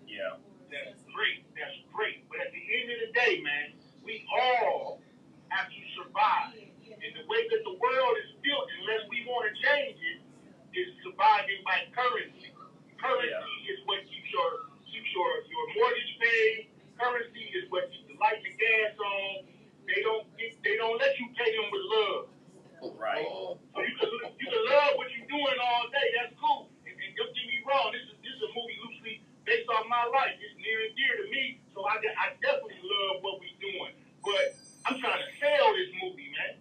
yeah, that's great. That's great. But at the end of the day, man, we all have to survive. And the way that the world is built, unless we want to change it, is surviving by currency. Currency is what keeps your mortgage paid. Currency is what keeps the light and gas on. They don't let you pay them with love. right. So you can love what you're doing all day. That's cool. And don't get me wrong. This is a movie loosely based on my life. It's near and dear to me. So I definitely love what we're doing. But I'm trying to sell this movie, man.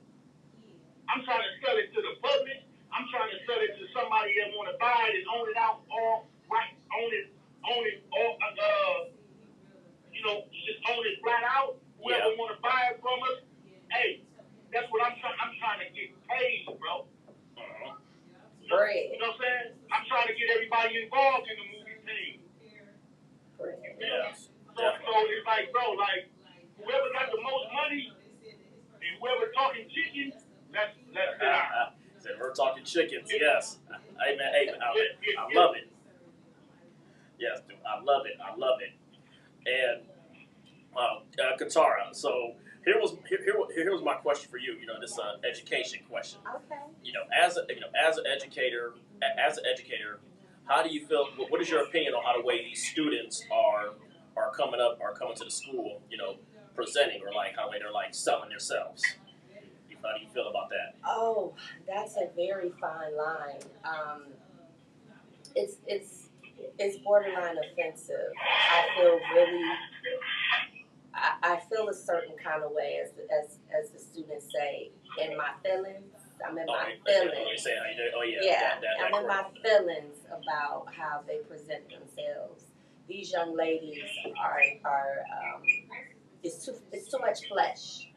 I'm trying to sell it to the public. I'm trying to sell it to somebody that want to buy it and own it out all right. Own it all. Just own it flat out. Whoever want to buy it from us, hey, that's what I'm trying. I'm trying to get paid, bro. Great. You know what I'm saying? I'm trying to get everybody involved in the movie team. Yeah. So it's like, bro, like whoever got the most money and whoever talking chicken, let's sit out. Said we're talking chickens. Yes. Hey man. I love it. Yes, dude, I love it. And Katara. So here was my question for you. You know, this education question. Okay. You know, as an educator, how do you feel? What is your opinion on how the way these students are coming to the school? You know, presenting or like how the way they're like selling themselves. How do you feel about that? Oh, that's a very fine line. It's borderline offensive. I feel a certain kind of way as the students say, in my feelings. I'm in my feelings. I'm in my feelings about how they present themselves. These young ladies are it's too much flesh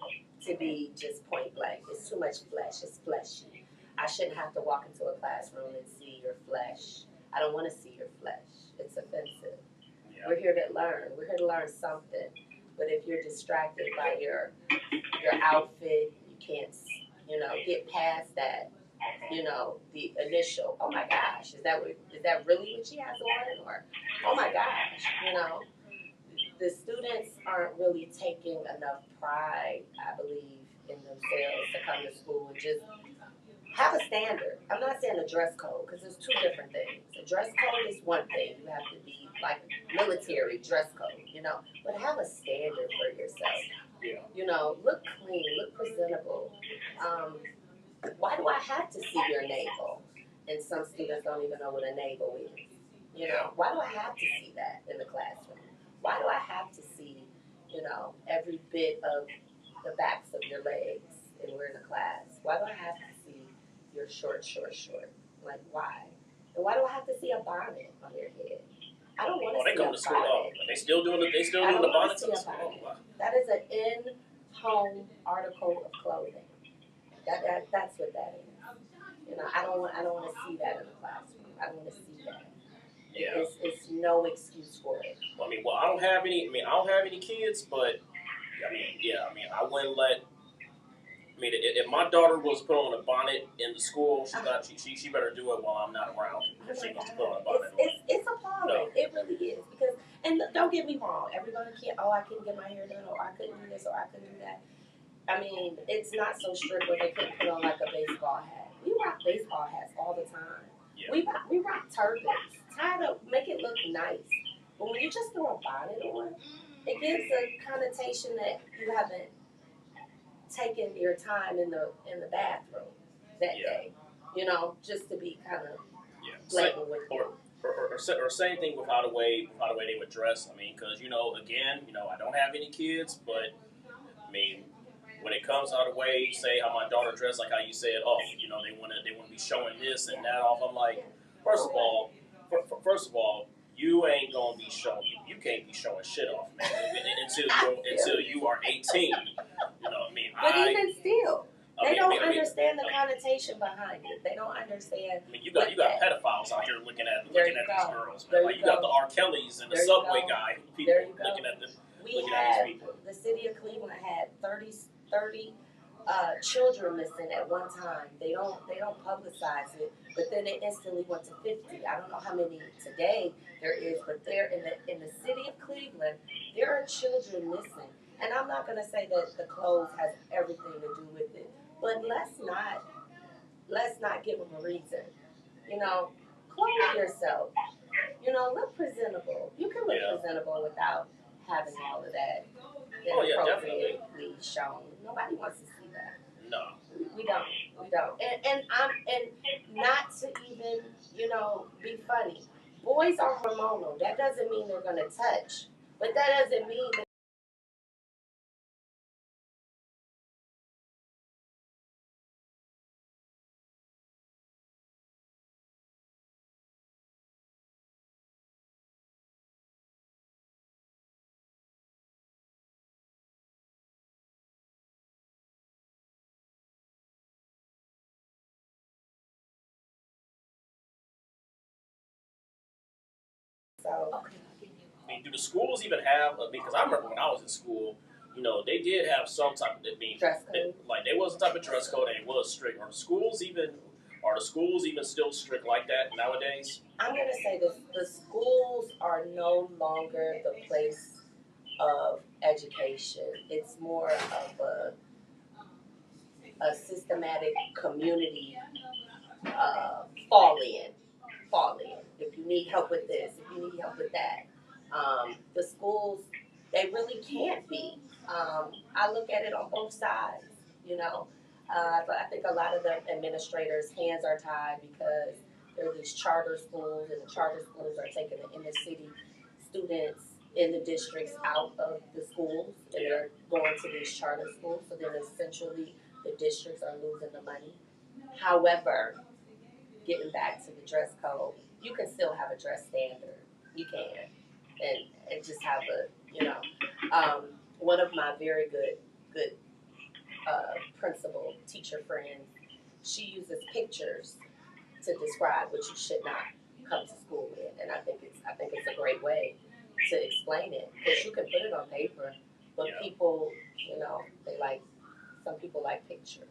to be just point blank. It's too much flesh. It's fleshy. I shouldn't have to walk into a classroom and see your flesh. I don't want to see your flesh. It's offensive. Yeah. We're here to learn. We're here to learn something. But if you're distracted by your outfit, you can't, get past that. The initial. Oh my gosh, is that really what she has on? Or oh my gosh, the students aren't really taking enough pride, I believe, in themselves to come to school and just have a standard. I'm not saying a dress code, because there's two different things. A dress code is one thing. You have to be like military dress code, but have a standard for yourself. Yeah. Look clean, look presentable. Why do I have to see your navel? And some students don't even know what a navel is. Why do I have to see that in the classroom? Why do I have to see, every bit of the backs of your legs and we're in a class? Why do I have to see your short? Like, why? And why do I have to see a bonnet on your head? I don't want to see a bonnet. They come to school. They still doing the bonnets in school. That is an in-home article of clothing. That's what that is. I don't want to see that in the classroom. I don't want to see that. Yeah. It's no excuse for it. I don't have any kids, but I wouldn't let. If my daughter was put on a bonnet in the school, she better do it while I'm not around. If she wants to put on a bonnet. It's appalling. No. It really is. And don't get me wrong, everybody can't. Oh, I couldn't get my hair done, or I couldn't do this, or I couldn't do that. It's not so strict where they couldn't put on like a baseball hat. We rock baseball hats all the time. Yeah. We rock turbans. Tie it up, make it look nice. But when you just throw a bonnet on, it gives a connotation that you haven't taken your time in the bathroom that day. Just to be kind of blatant with you. Or same thing with how the way they would dress. Because again, I don't have any kids, but when it comes out of the way, say how my daughter dressed, like how you said, they want to be showing this and that off. I'm like, first of all, you ain't gonna be showing. You can't be showing shit off, man, until you are 18. But even still, They don't understand the connotation behind it. They don't understand. I mean, you got pedophiles out here looking at these girls, man. Like you got the R. Kellys and the there Subway guy. People looking at them. The city of Cleveland had 30 children missing at one time. They don't publicize it, but then it instantly went to 50. I don't know how many today there is, but there in the city of Cleveland, there are children missing. And I'm not gonna say that the clothes has everything to do with it, but let's not give them a reason. You know, clothe yourself. You know, look presentable. You can look presentable without having all of that inappropriately shown. Nobody wants to see that. No. We don't. And not to even, be funny. Boys are hormonal. That doesn't mean they're gonna touch. But that doesn't mean that I mean, do the schools even have? Because I remember when I was in school, they did have some type of dress code. Like there was a type of dress code, and it was strict. Are the schools even still strict like that nowadays? I'm gonna say this: the schools are no longer the place of education. It's more of a systematic community fall in. If you need help with this, if you need help with that. The schools, they really can't be. I look at it on both sides, but I think a lot of the administrators' hands are tied because there are these charter schools, and the charter schools are taking the inner city students in the districts out of the schools, and they're going to these charter schools, so then essentially the districts are losing the money. However, getting back to the dress code, you can still have a dress standard. You can. And just have one of my very good principal teacher friends, she uses pictures to describe what you should not come to school with, and I think it's a great way to explain it, because you can put it on paper, but people, some people like pictures.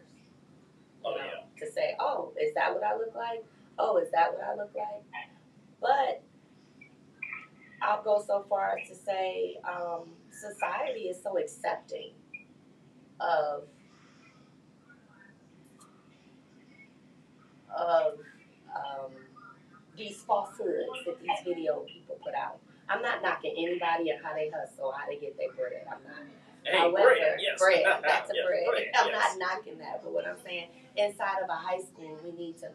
To say, oh, is that what I look like? Oh, is that what I look like? But I'll go so far as to say society is so accepting of these falsehoods that these video people put out. I'm not knocking anybody and how they hustle, how they get their bread. I'm not. Hey, however, bread, that's a yes, bread. bread, I'm yes. not knocking that, but what I'm saying, inside of a high school, we need to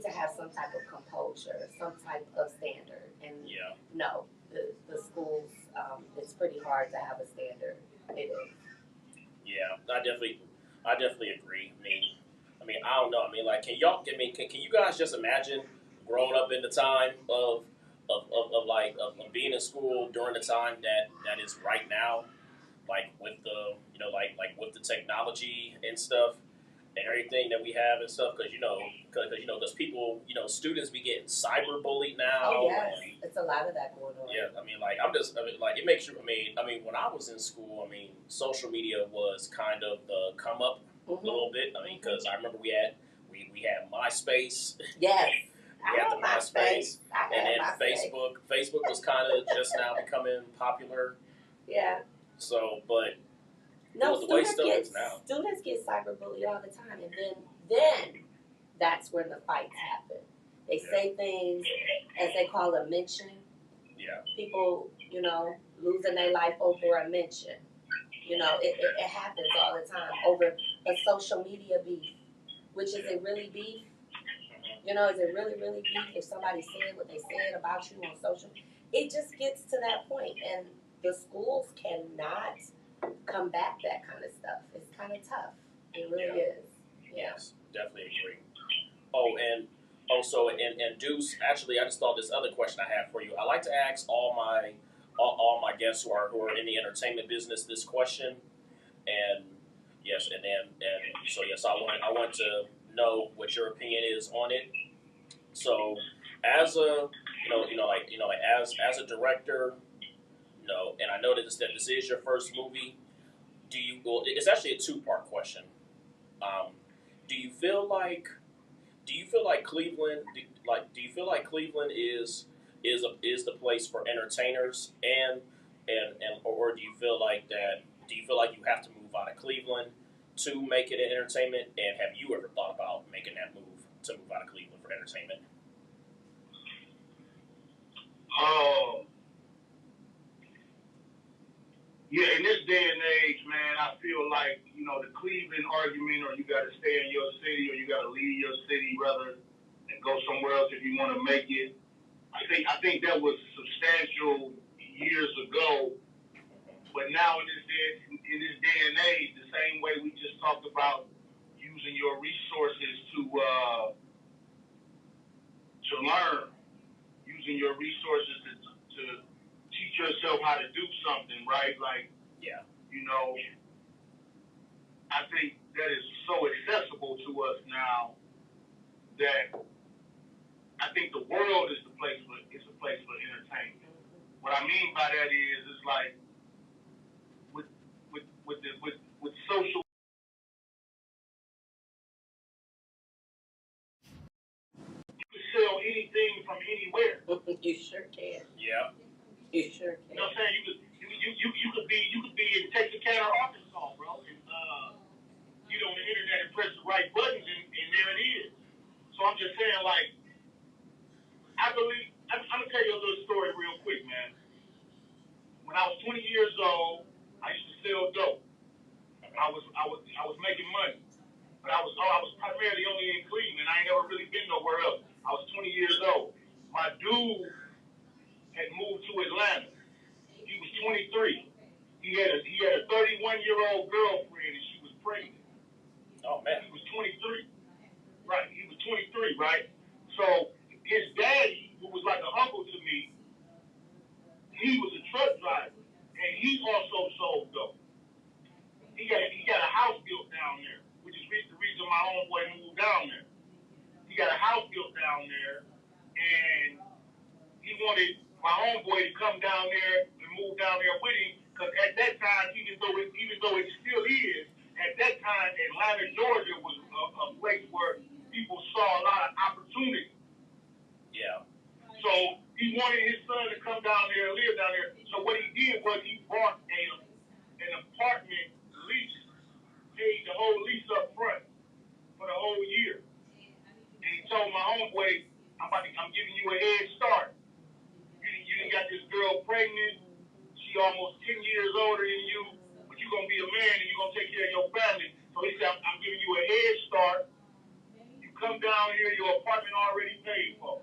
have some type of composure, some type of standard. And no, the schools, it's pretty hard to have a standard. It is. Yeah, I definitely agree. I mean, I don't know. I mean, like, can you guys just imagine growing up in the time of being in school during the time that is right now, like with the like with the technology and stuff and everything that we have and stuff, because people, students be getting cyberbullied now. Oh yes, it's a lot of that going on. Yeah, it makes you. I mean, when I was in school, social media was kind of the come up a little bit. Because I remember we had MySpace. Yes. We had the MySpace, and then MySpace. Facebook was kind of just now becoming popular. Yeah. So, but no, the way stuff is now. Students get cyberbullied all the time, and then that's when the fights happen. They say things, as they call a mention. Yeah. People, losing their life over a mention. It happens all the time over a social media beef, which is it really beef? Is it really, really beef if somebody said what they said about you on social? It just gets to that point, and the schools cannot combat that kind of stuff. It's kind of tough. It really is. Yeah. Yes, definitely agree. And DUCE, actually, I just thought this other question I have for you. I like to ask all my guests who are in the entertainment business this question, and Yes, and so yes, I want to know what your opinion is on it. So, as a as a director, and I know that this is your first movie. Well, it's actually a two-part question. Um, do you feel like Cleveland do you feel like Cleveland is the place for entertainers and or do you feel like you have to move out of Cleveland to make it an entertainment, and have you ever thought about making that move to move out of Cleveland for entertainment? Yeah, in this day and age, man, I feel like, the Cleveland argument, or you got to stay in your city, or you got to leave your city rather and go somewhere else if you want to make it. I think that was substantial years ago, but now in this day and age, the same way we just talked about using your resources to learn, using your resources to teach yourself how to do something, right? Like, yeah, I think that is so accessible to us now that I think the world is a place for entertainment. What I mean by that is, it's like with social. You can sell anything from anywhere. You sure can. yeah. You sure can. You know what I'm saying? You could be in Texarkana, Arkansas, bro, and on the internet and press the right buttons, and there it is. So I'm just saying, like, I believe. I'm gonna tell you a little story real quick, man. When I was 20 years old, I used to sell dope. I was making money, but I was primarily only in Cleveland. I ain't never really been nowhere else. I was 20 years old. My dude had moved to Atlanta. He was 23. He had a 31-year-old girlfriend, and she was pregnant. Oh man. He was 23. Right. He was 23. Right. So his daddy, who was like an uncle to me, he was a truck driver, and he also sold dope. He got a house built down there, which is the reason my homeboy moved down there. He got a house built down there, and he wanted my homeboy to come down there and move down there with him, because at that time, even though it still is, at that time, Atlanta, Georgia was a place where people saw a lot of opportunity. Yeah. So he wanted his son to come down there and live down there. So what he did was he bought an apartment lease, paid the whole lease up front for the whole year. And he told my homeboy, I'm giving you a head start. You got this girl pregnant. She almost 10 years older than you, but you're going to be a man and you're going to take care of your family. So he said, I'm giving you a head start. You come down here, your apartment already paid for.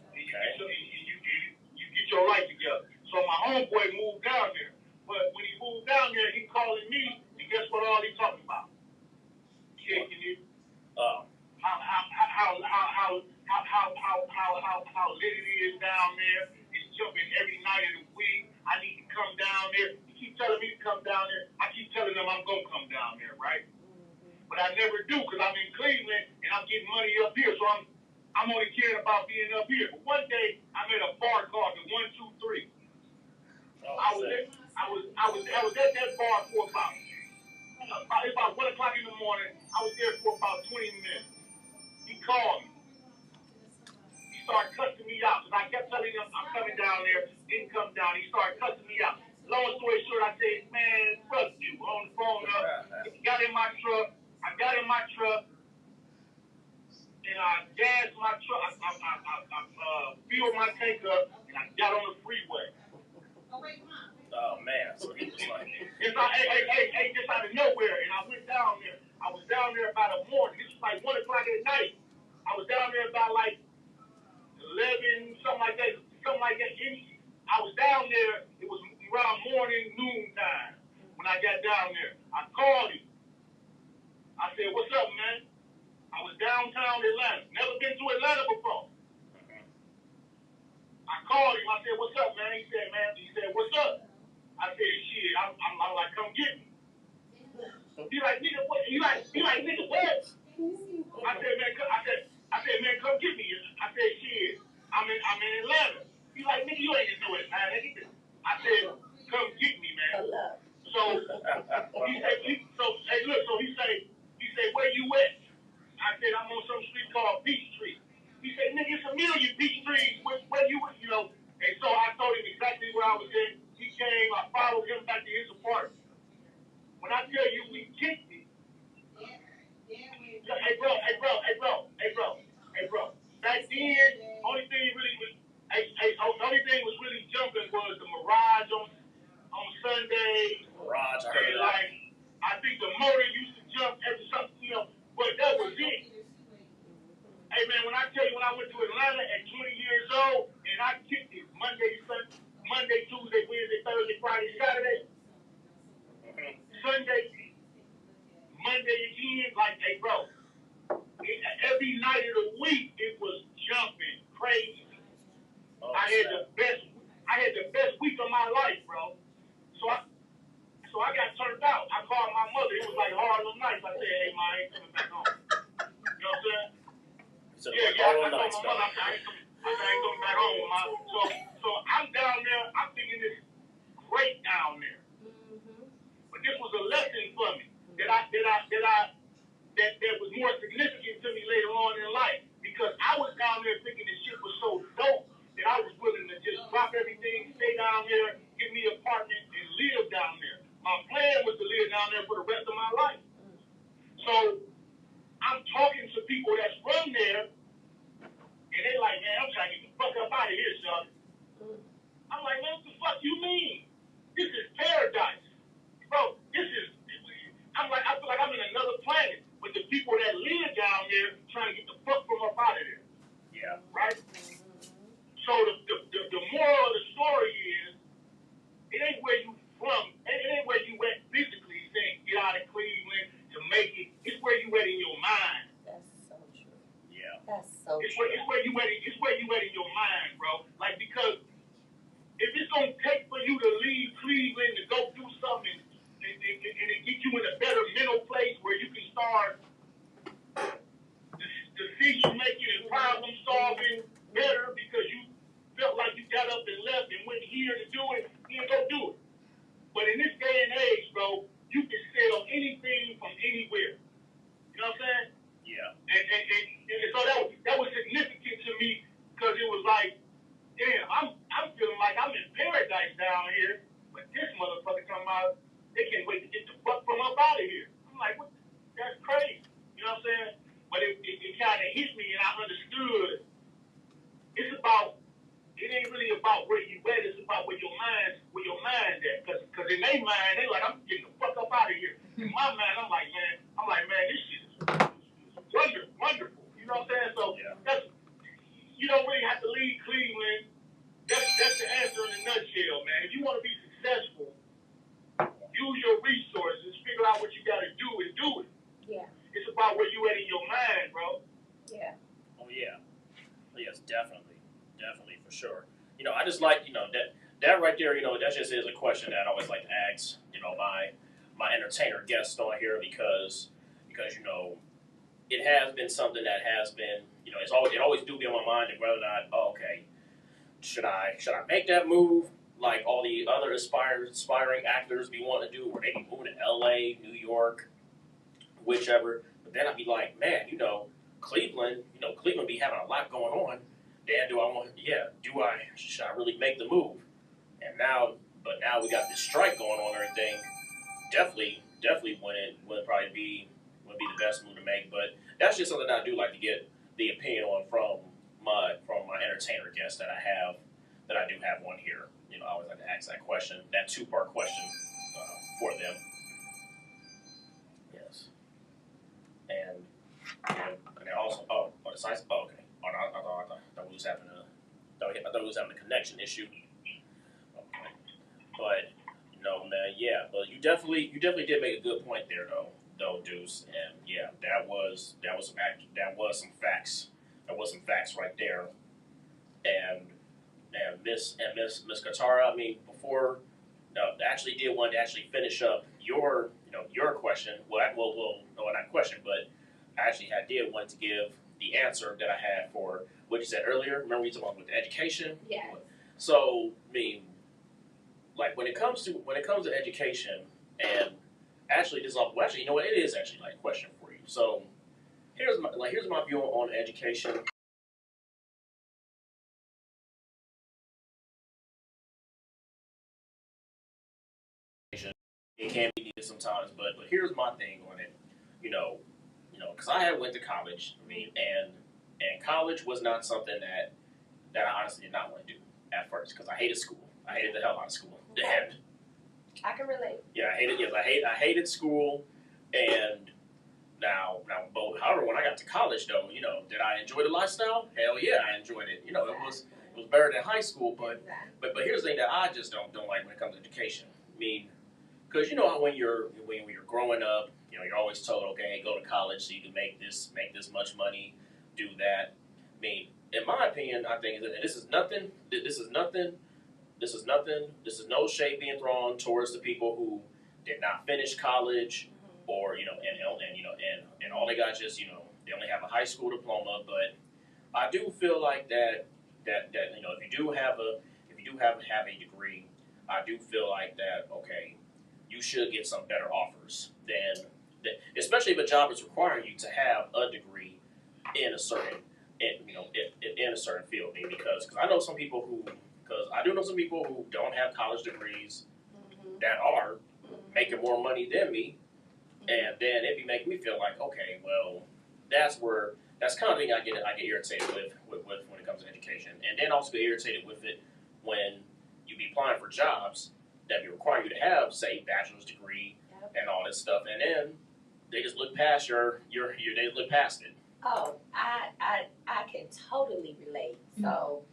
And you get your life together. So my homeboy moved down there. But when he moved down there, he calling me, and guess what all he talking about? Kicking it. How lit it is down there. It's jumping every night of the week. I need to come down there. He keep telling me to come down there. I keep telling him I'm going to come down there, right? But I never do, because I'm in Cleveland and I'm getting money up here. So I'm only caring about being up here. But one day I'm at a bar called the 123. I was at that bar for about 1 o'clock in the morning. I was there for about 20 minutes. He called me. He started cussing me out because I kept telling him I'm coming down there. Didn't come down. He started cussing me out. Long story short, I said, man, fuck you. On the phone up. Got in my truck. I got in my truck. And I gassed my truck. I filled my tank up. And I got on the freeway. Oh man. So he was like, just out of nowhere. And I went down there. I was down there about a morning. This was like 1 o'clock at night. I was down there about like 11, something like that. I was down there. It was around morning, noon time when I got down there. I called him. I said, "What's up, man?" I was downtown Atlanta. Never been to Atlanta before. I called him. I said, "What's up, man?" He said, "What's up?" I said, "Shit, I'm like, come get me." He like, nigga, what? He like, nigga, what? I said, man, come get me. I said, shit, I'm in Atlanta. He like, nigga, you ain't gonna do it, man. I said, come get me, man. So he said, so he say, where you at? I said, I'm on some street called Peachtree. He said, nigga, it's a million Peachtrees. Where you, you know? And so I told him exactly where I was at. He came, I followed him back to his apartment. When I tell you we kicked it, hey bro. Back then, only thing was really jumping was the Mirage on Sunday. Mirage, I heard And that. like, I think the motor used to jump every something, you know, but that was it. Hey man, when I tell you when I went to Atlanta at 20 years old and I kicked it Monday, Tuesday, Wednesday, Thursday, Friday, Saturday, Sunday, Monday again, like, hey bro, every night of the week it was jumping crazy. Oh, I had the best week of my life, bro. So I got turned out. I called my mother. It was like Harlem Nights. I said, hey ma, I ain't coming back home. You know what I'm saying? So Yeah, I told my mother, I ain't coming back home, ma. So I'm down there. I'm thinking it's great down there. But this was a lesson for me that was more significant to me later on in life because I was down there thinking this shit was so dope that I was willing to just drop everything, stay down there, get me an apartment, and live down there. My plan was to live down there for the rest of my life. So I'm talking to people that's from there, and they like, man, I'm trying to get the fuck up out of here, son. I'm like, man, what the fuck you mean? This is paradise. Bro, I feel like I'm in another planet with the people that live down there trying to get the fuck from up out of there. Yeah. Right? So the moral of the story is, it ain't where you from, it ain't where you at physically saying get out of Cleveland to make it. It's where you at in your mind. That's so true. Yeah. That's so It's true. where you at in your mind, bro. Like, because if it's gonna take for you to leave Cleveland to go do something and it get you in a better mental place where you can start decision making and problem solving better because you felt like you got up and left and went here to do it, then go do it. But in this day and age, bro, you can sell anything from anywhere. You know what I'm saying? Yeah. And so that was significant to me because it was like, damn, I'm feeling like I'm in paradise down here, but this motherfucker talking about they can't wait to get the fuck from up out of here. I'm like, what? That's crazy. You know what I'm saying? But it kind of hit me, and I understood. It ain't really about where you at. It's about where your mind at. Cause in their mind, they like, I'm getting the fuck up out of here. In my mind, I'm like, man, this shit is wonderful. You know what I'm saying? So you don't really have to leave Cleveland. That's the answer in a nutshell, man. If you want to be successful, use your resources, figure out what you got to do and do it. Yeah. It's about where you at in your mind, bro. Yeah. Oh yeah. Yes, definitely, for sure. You know, I just like, you know, that right there. You know, that just is a question that I always like to ask. You know, my entertainer guests on here because you know, it has been something that has been, you know, it always do be on my mind of whether or not, oh, okay, should I make that move like all the other aspiring actors be wanting to do, where they be moving to L.A., New York, whichever. But then I'd be like, man, you know, Cleveland be having a lot going on. Then should I really make the move? And now we got this strike going on and everything. Definitely wouldn't probably be the best move to make. But that's just something I do like to get the opinion on from my entertainer guests that I do have on here. You know, I always like to ask that question, that 2-part question for them. Yes. And also, the size. Oh, okay. I thought we was having a connection issue. Okay. But no, man, yeah. But you definitely did make a good point there, though, Deuce. And yeah, that was some facts. That was some facts right there. And Miss Katara, I mean, before actually did want to actually finish up your your question. Well, no, not question, but I actually did want to give the answer that I had for what you said earlier. Remember we talked about with education? Yeah. So, I mean, like when it comes to education, and actually this all actually, you know what, it is actually like a question for you. So here's my view on education. It can be needed sometimes, but here's my thing on it. Because I had went to college. I mean, and college was not something that I honestly did not want to do at first because I hated school. I hated the hell out of school. And I can relate. yeah, I hated school, and but however, when I got to college, though, did I enjoy the lifestyle? Hell yeah, I enjoyed it. It was better than high school, but here's the thing that I just don't like when it comes to education. I mean, because when you're growing up, you're always told, okay, go to college so you can make this much money, do that. I mean, in my opinion, I think that this is nothing. This is no shade being thrown towards the people who did not finish college, or and all they got just they only have a high school diploma. But I do feel like that if you do have a degree, I do feel like that okay, you should get some better offers than especially if a job is requiring you to have a degree in a certain in a certain field. Because I know some people who. Because I do know some people who don't have college degrees that are making more money than me, and then it be making me feel like, okay, well, that's kind of thing I get irritated with when it comes to education, and then also get irritated with it when you be applying for jobs that be requiring you to have, say, bachelor's degree and all this stuff, and then they just look past they look past it. Oh, I can totally relate. So.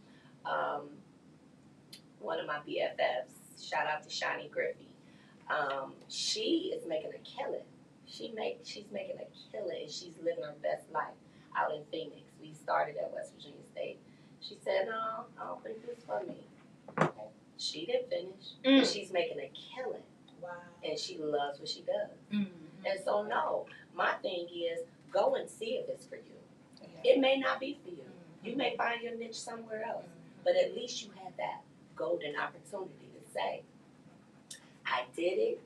One of my BFFs, shout out to Shani Griffey. She is making a killing. She's making a killing, and she's living her best life out in Phoenix. We started at West Virginia State. She said, "No, I don't think this is for me." She didn't finish, but she's making a killing. Wow. And she loves what she does. Mm-hmm. And so, no, my thing is go and see if it's for you. It may not be for you. You may find your niche somewhere else, but at least you have that golden opportunity to say, I did it,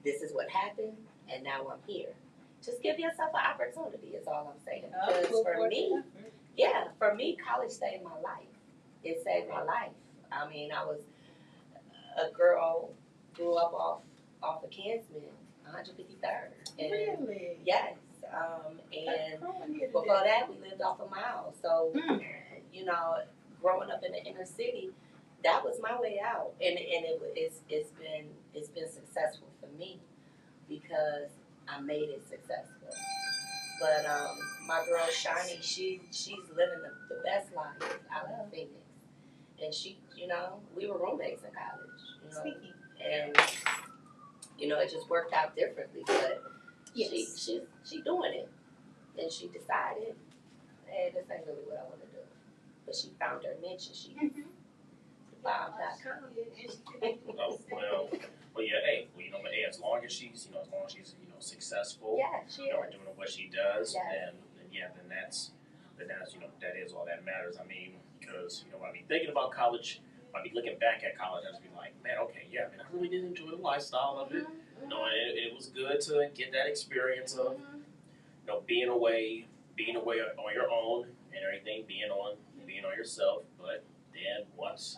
this is what happened, and now I'm here. Just give yourself an opportunity is all I'm saying. Because for me, college saved my life. It saved my life. I mean, I was a girl, grew up off of Kingston, 153rd. And really? Yes. And before that, we lived off a mile. So, growing up in the inner city, that was my way out, and it's been successful for me because I made it successful. But my girl Shani, she's living the best life out of Phoenix, and she, we were roommates in college, and it just worked out differently. But yes. she doing it, and she decided, hey, this ain't really what I want to do. But she found her niche, and she. As long as she's successful, she is. Doing what she does, yes. then that's that is all that matters. I mean, because when I be thinking about college, when I be looking back at college, I just be like, man, okay, yeah, man, I really did enjoy the lifestyle of it. It was good to get that experience of being away on your own and everything, being on yourself, but then once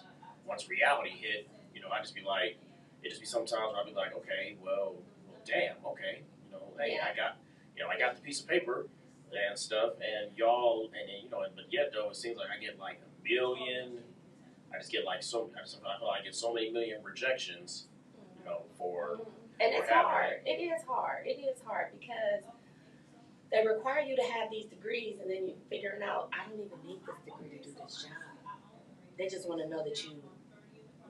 reality hit, I just be like, it just be sometimes where I'll be like, okay, well, damn, okay, hey, I got the piece of paper and stuff, and y'all, but yet though, it seems like I get like a million, I just get like I feel like I get so many million rejections, for. And it's hard. It is hard because they require you to have these degrees, and then you're figuring out, I don't even need this degree to do this job. They just want to know that you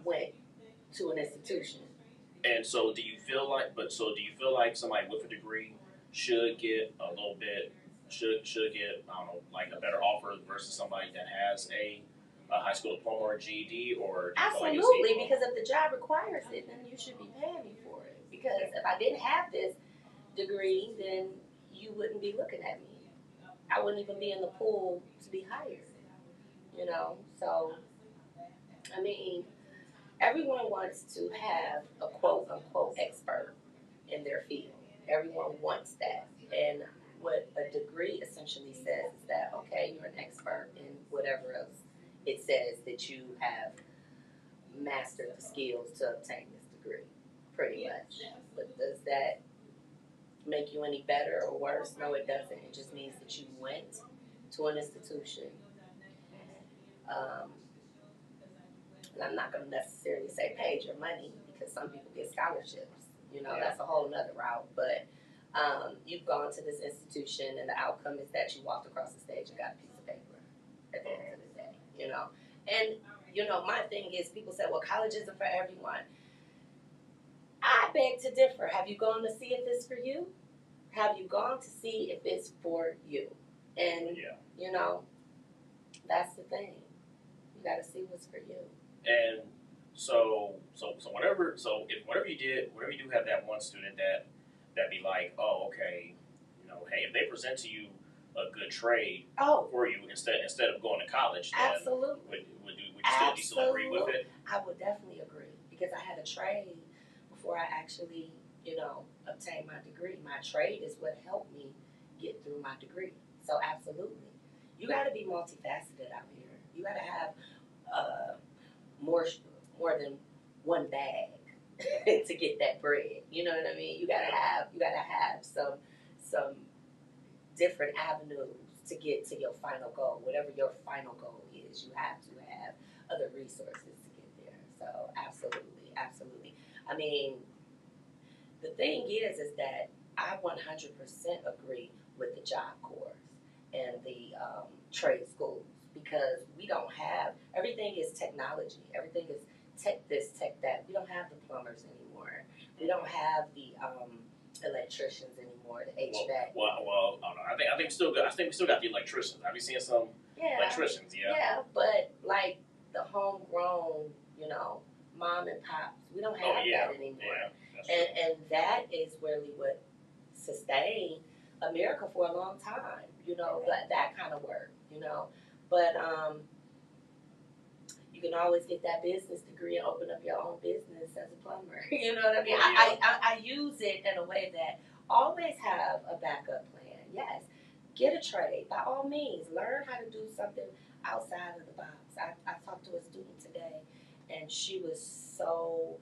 went to an institution. And so do you feel like somebody with a degree should get a little bit, should get, I don't know, like a better offer versus somebody that has a high school diploma or GED? Or absolutely, because if the job requires it, then you should be paying me for it. Because if I didn't have this degree, then you wouldn't be looking at me. I wouldn't even be in the pool to be hired. You know, so I mean, everyone wants to have a quote unquote expert in their field. Everyone wants that. And what a degree essentially says is that, okay, you're an expert in whatever else it says that you have mastered the skills to obtain this degree, pretty much. But does that make you any better or worse? No, it doesn't. It just means that you went to an institution. And I'm not going to necessarily say paid your money because some people get scholarships. You know, that's a whole nother route. But you've gone to this institution and the outcome is that you walked across the stage and got a piece of paper at the end of the day, you know. And, you know, my thing is people say, well, college isn't for everyone. I beg to differ. Have you gone to see if it's for you? Have you gone to see if it's for you? And, you know, that's the thing. You got to see what's for you. And so whenever you do have that one student that be like, oh, okay, you know, hey, if they present to you a good trade for you instead of going to college, then absolutely, would you still agree with it? I would definitely agree because I had a trade before I actually, you know, obtained my degree. My trade is what helped me get through my degree. So absolutely, you got to be multifaceted out here. You got to have more than one bag to get that bread. You know what I mean? You gotta have some different avenues to get to your final goal. Whatever your final goal is, you have to have other resources to get there. So absolutely. I mean, the thing is that I 100% agree with the Job Corps and the trade schools because we don't have, everything is technology. Everything is tech this, tech that. We don't have the plumbers anymore. We don't have the electricians anymore, the HVAC. Well, I think we still got the electricians. Have you seen some electricians? Yeah, but like the homegrown, you know, mom and pops, we don't have that anymore. Yeah, and that is really what sustained America for a long time. You know, that kind of work. You know, but you can always get that business degree and open up your own business as a plumber. You know what I mean? I use it in a way that always have a backup plan. Yes, get a trade. By all means, learn how to do something outside of the box. I talked to a student today, and she was so,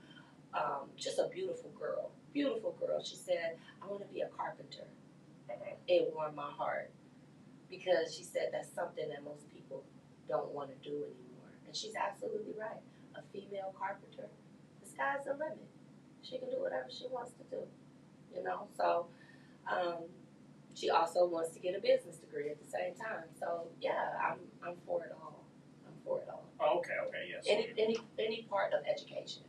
just a beautiful girl. Beautiful girl. She said, I want to be a carpenter. It warmed my heart because she said that's something that most people don't want to do anymore. And she's absolutely right. A female carpenter, the sky's the limit. She can do whatever she wants to do, you know. So she also wants to get a business degree at the same time. So yeah, I'm for it all. I'm for it all. Oh, okay, yes. Any part of education.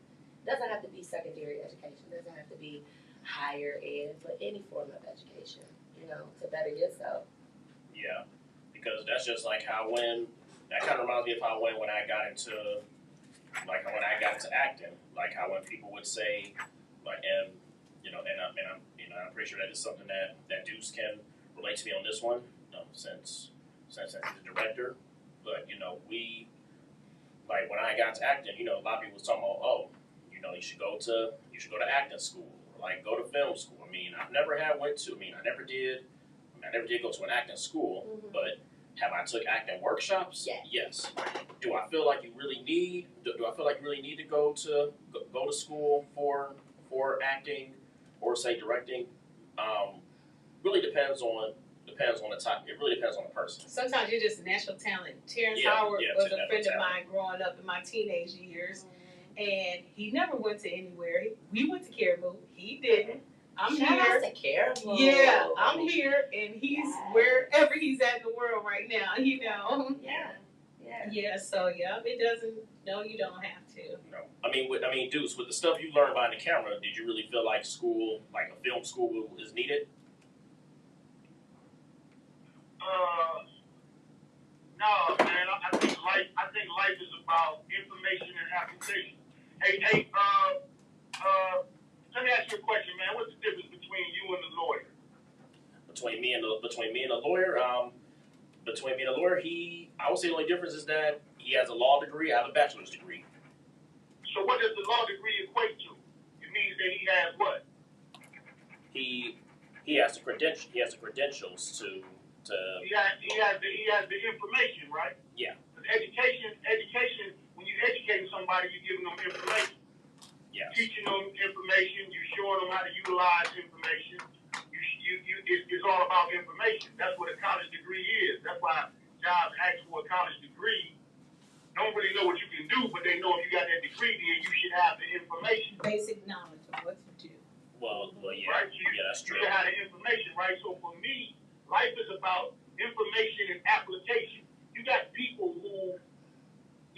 It doesn't have to be secondary education. It doesn't have to be higher ed, but any form of education, you know, to better yourself. Yeah, because that's just like how that kind of reminds me of how when I got into acting, like how when people would say, like, and I'm pretty sure that is something that DUCE can relate to me on this one, since he's the director. But you know, like when I got to acting, you know, a lot of people was talking about, you should go to acting school, or like go to film school. I mean, I never did go to an acting school, but have I took acting workshops? Yes. Do I feel like you really need to go to school for acting or say directing? Really depends on the type. It really depends on the person. Sometimes you're just natural talent. Terrence Howard was a friend of mine growing up in my teenage years, and he never went to anywhere. We went to Caribou. He didn't. I'm Shout here. Out to Caribou. Yeah, I'm here, and he's wherever he's at in the world right now. You know. Yeah. So it doesn't. No, you don't have to. No, I mean, DUCE, with the stuff you learned behind the camera, did you really feel like school, like a film school, is needed? No, man. I think life is about information and application. Hey, let me ask you a question, man. What's the difference between you and the lawyer? Between me and the lawyer, I would say the only difference is that he has a law degree, I have a bachelor's degree. So what does the law degree equate to? It means that he has what? He has the credentials. He has the credentials to. He has the information, right? Yeah. Education. When you're educating somebody, you're giving them information. Yeah. Teaching them information. You're showing them how to utilize information. It's all about information. That's what a college degree is. That's why jobs ask for a college degree. Don't really know what you can do, but they know if you got that degree, then you should have the information. Basic knowledge of what to do. Well, yeah. Right? That's true. You should have the information, right? So for me, life is about information and application. You got people who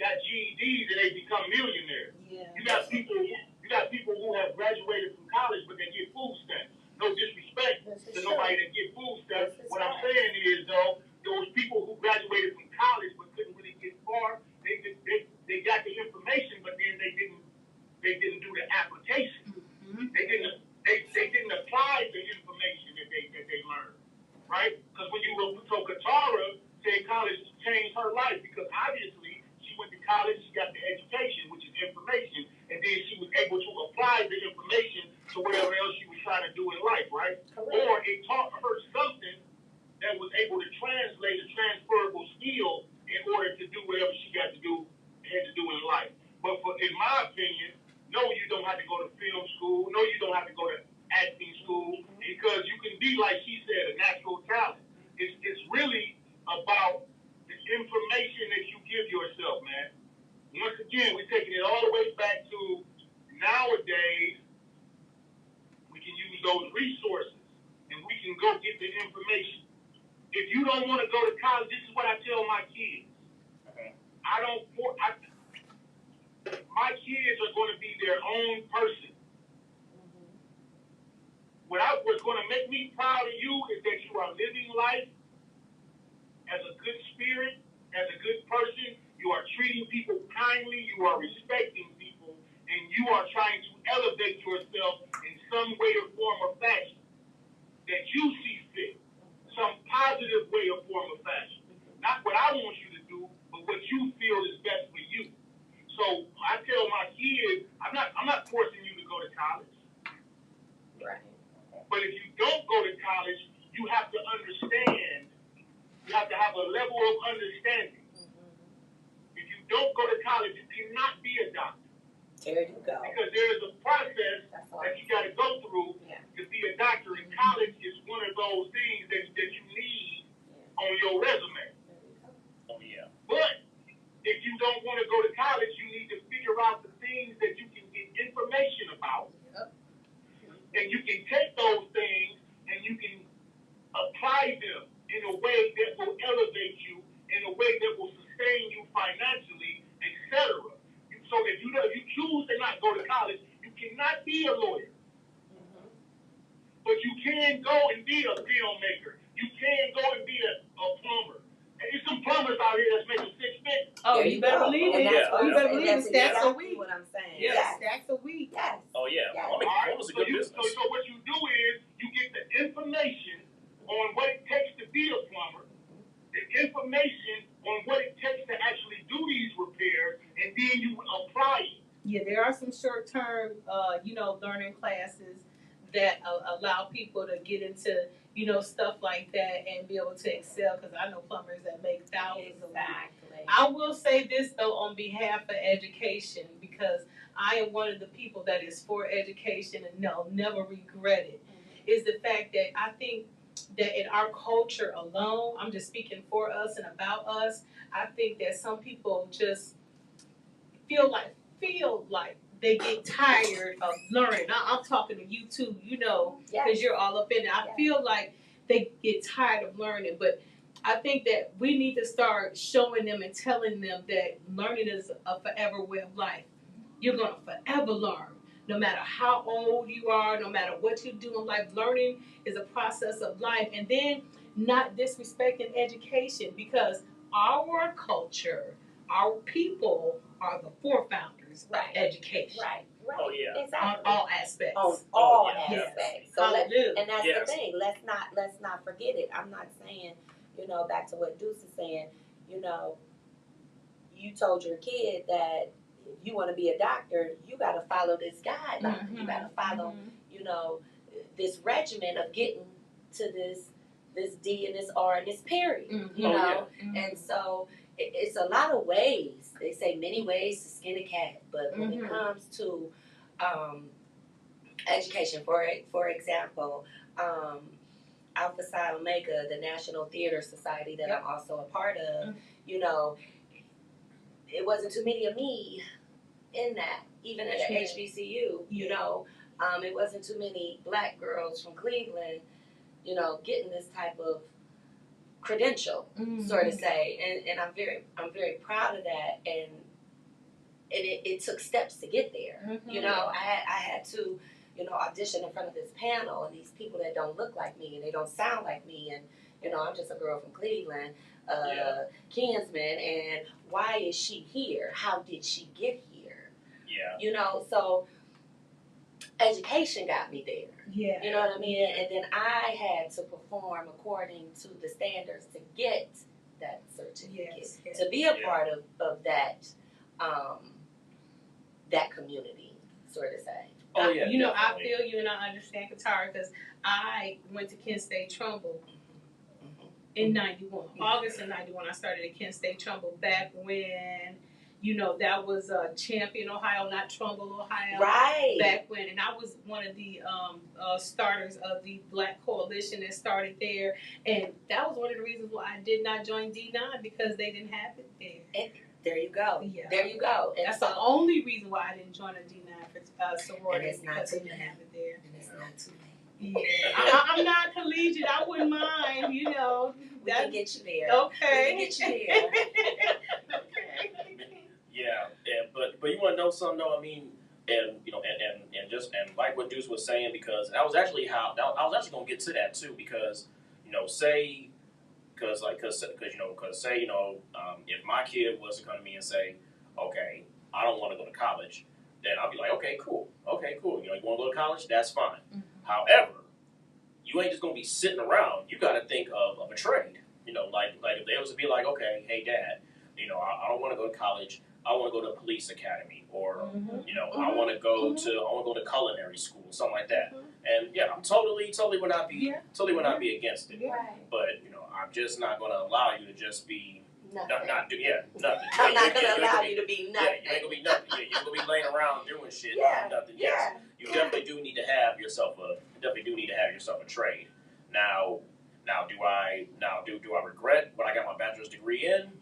got GEDs and they become millionaires. Yeah. You got people who have graduated from college, but they get food stamps. No disrespect to nobody that get food stamps. What I'm saying is, though, those people who graduated from college but couldn't really get far, they got the information, but then they didn't do the application. Mm-hmm. They didn't apply the information that they learned, right? Because so Katara said college changed her life because obviously she went to college, she got the education, which is information, and then she was able to apply the information to whatever else she was trying to do in life, right? Correct. Or it taught her something that was able to translate a transferable skill in order to do whatever she had to do in life. But in my opinion, no, you don't have to go to film school. No, you don't have to go to acting school because you can be, like she said, a natural talent. It's really about the information that you give yourself, man. Once again, we're taking it all the way back to nowadays, we can use those resources and we can go get the information. If you don't want to go to college, this is what I tell my kids. My kids are going to be their own person. What's going to make me proud of you is that you are living life as a good spirit, as a good person. You are treating people kindly. You are respecting people. And you are trying to elevate yourself in some way or form or fashion that you see fit. Some positive way or form of fashion. Not what I want you to do, but what you feel is best for you. So I tell my kids, I'm not forcing you to go to college. Right. But if you don't go to college, you have to understand. You have to have a level of understanding. If you don't go to college, you cannot be a doctor. There you go. Because there is a process that you got to go through to be a doctor. And college is one of those things that you need on your resume. Oh, yeah. But if you don't want to go to college, you need to figure out the things that you can get information about. And you can take those things and you can apply them in a way that will elevate you, in a way that will sustain you financially, etc. So if you choose to not go to college, you cannot be a lawyer. But you can go and be a filmmaker. You can go and be a plumber. And there's some plumbers out here that's making $6 figures. Oh, you better believe it. You better believe it. Stacks a week. What I'm saying. Yeah, stacks a week. Yes. Oh, yeah. Yes. Well, I mean, it's a good business. So what you do is you get the information on what it takes to be a plumber, the information on what it takes to actually do these repairs, and then you apply it. Yeah, there are some short-term, learning classes that allow people to get into, stuff like that and be able to excel. Because I know plumbers that make thousands of dollars. I will say this though, on behalf of education, because I am one of the people that is for education and never regret it. Is the fact that I think that in our culture alone, I'm just speaking for us and about us, I think that some people just feel like they get tired of learning. I'm talking to you too, because you're all up in it. I feel like they get tired of learning, but I think that we need to start showing them and telling them that learning is a forever way of life. You're going to forever learn. No matter how old you are, no matter what you do in life, learning is a process of life. And then not disrespecting education, because our culture, our people are the forefounders of education. Right. Right. Oh, yeah. Exactly. On all aspects. On all yeah. aspects. So Hallelujah. and that's Yes. the thing. Let's not forget it. I'm not saying, back to what Deuce is saying, you told your kid that if you want to be a doctor, you got to follow this guideline. Mhm. You got to follow, this regimen of getting to this D and this R and this period. Mhm. You know, Mhm. and so it's a lot of ways. They say many ways to skin a cat, but when it Mhm. comes to education, for example, Alpha Psi Omega, the National Theater Society that Yep. I'm also a part of, Mhm. it wasn't too many of me in that, even at Sure. HBCU, Yeah. it wasn't too many black girls from Cleveland, getting this type of credential, so to say, and I'm very proud of that, and it took steps to get there. Mhm. I had to, audition in front of this panel and these people that don't look like me and they don't sound like me, and I'm just a girl from Cleveland, Kingsman, and why is she here? How did she get here? Yeah. So education got me there. Yeah. You know what I mean? And then I had to perform according to the standards to get that certificate, Yes. to be a Yeah. part of that that community, sort of say. Oh, yeah. I definitely. feel you and I understand Katara because I went to Kent State Trumbull in '91. August of '91, I started at Kent State Trumbull back when, that was Champion, Ohio, not Trumbull, Ohio. Right. Back when, and I was one of the starters of the Black Coalition that started there, and that was one of the reasons why I did not join D9 because they didn't have it there. And there you go. Yeah. There you go. And That's so, the only reason why I didn't join a D9 for sorority, And it's not because they too didn't late. have it there. and it's not too late. Yeah, I'm not collegiate. I wouldn't mind, We can get you there. Okay. We can get you there. Yeah, but you want to know something though? I mean, and like what Deuce was saying, because I was actually gonna get to that too, because say if my kid was to come to me and say, okay, I don't want to go to college, then I'll be like, okay, cool, you want to go to college, that's fine. Mhm. However, you ain't just gonna be sitting around. You got to think of a trade. Like if they was to be like, okay, hey dad, I don't want to go to college. I want to go to a police academy, or I want to go to culinary school, something like that. And yeah, I'm totally would not be against it. Yeah. Right. But I'm just not going to allow you to just be Nothing. nothing. I'm not going to allow you to be nothing. Yeah, you ain't gonna be nothing. You ain't gonna be laying around doing shit. Yeah. Nothing. Yeah. Yes. You definitely do need to have yourself a trade. Now do I regret what I got my bachelor's degree in?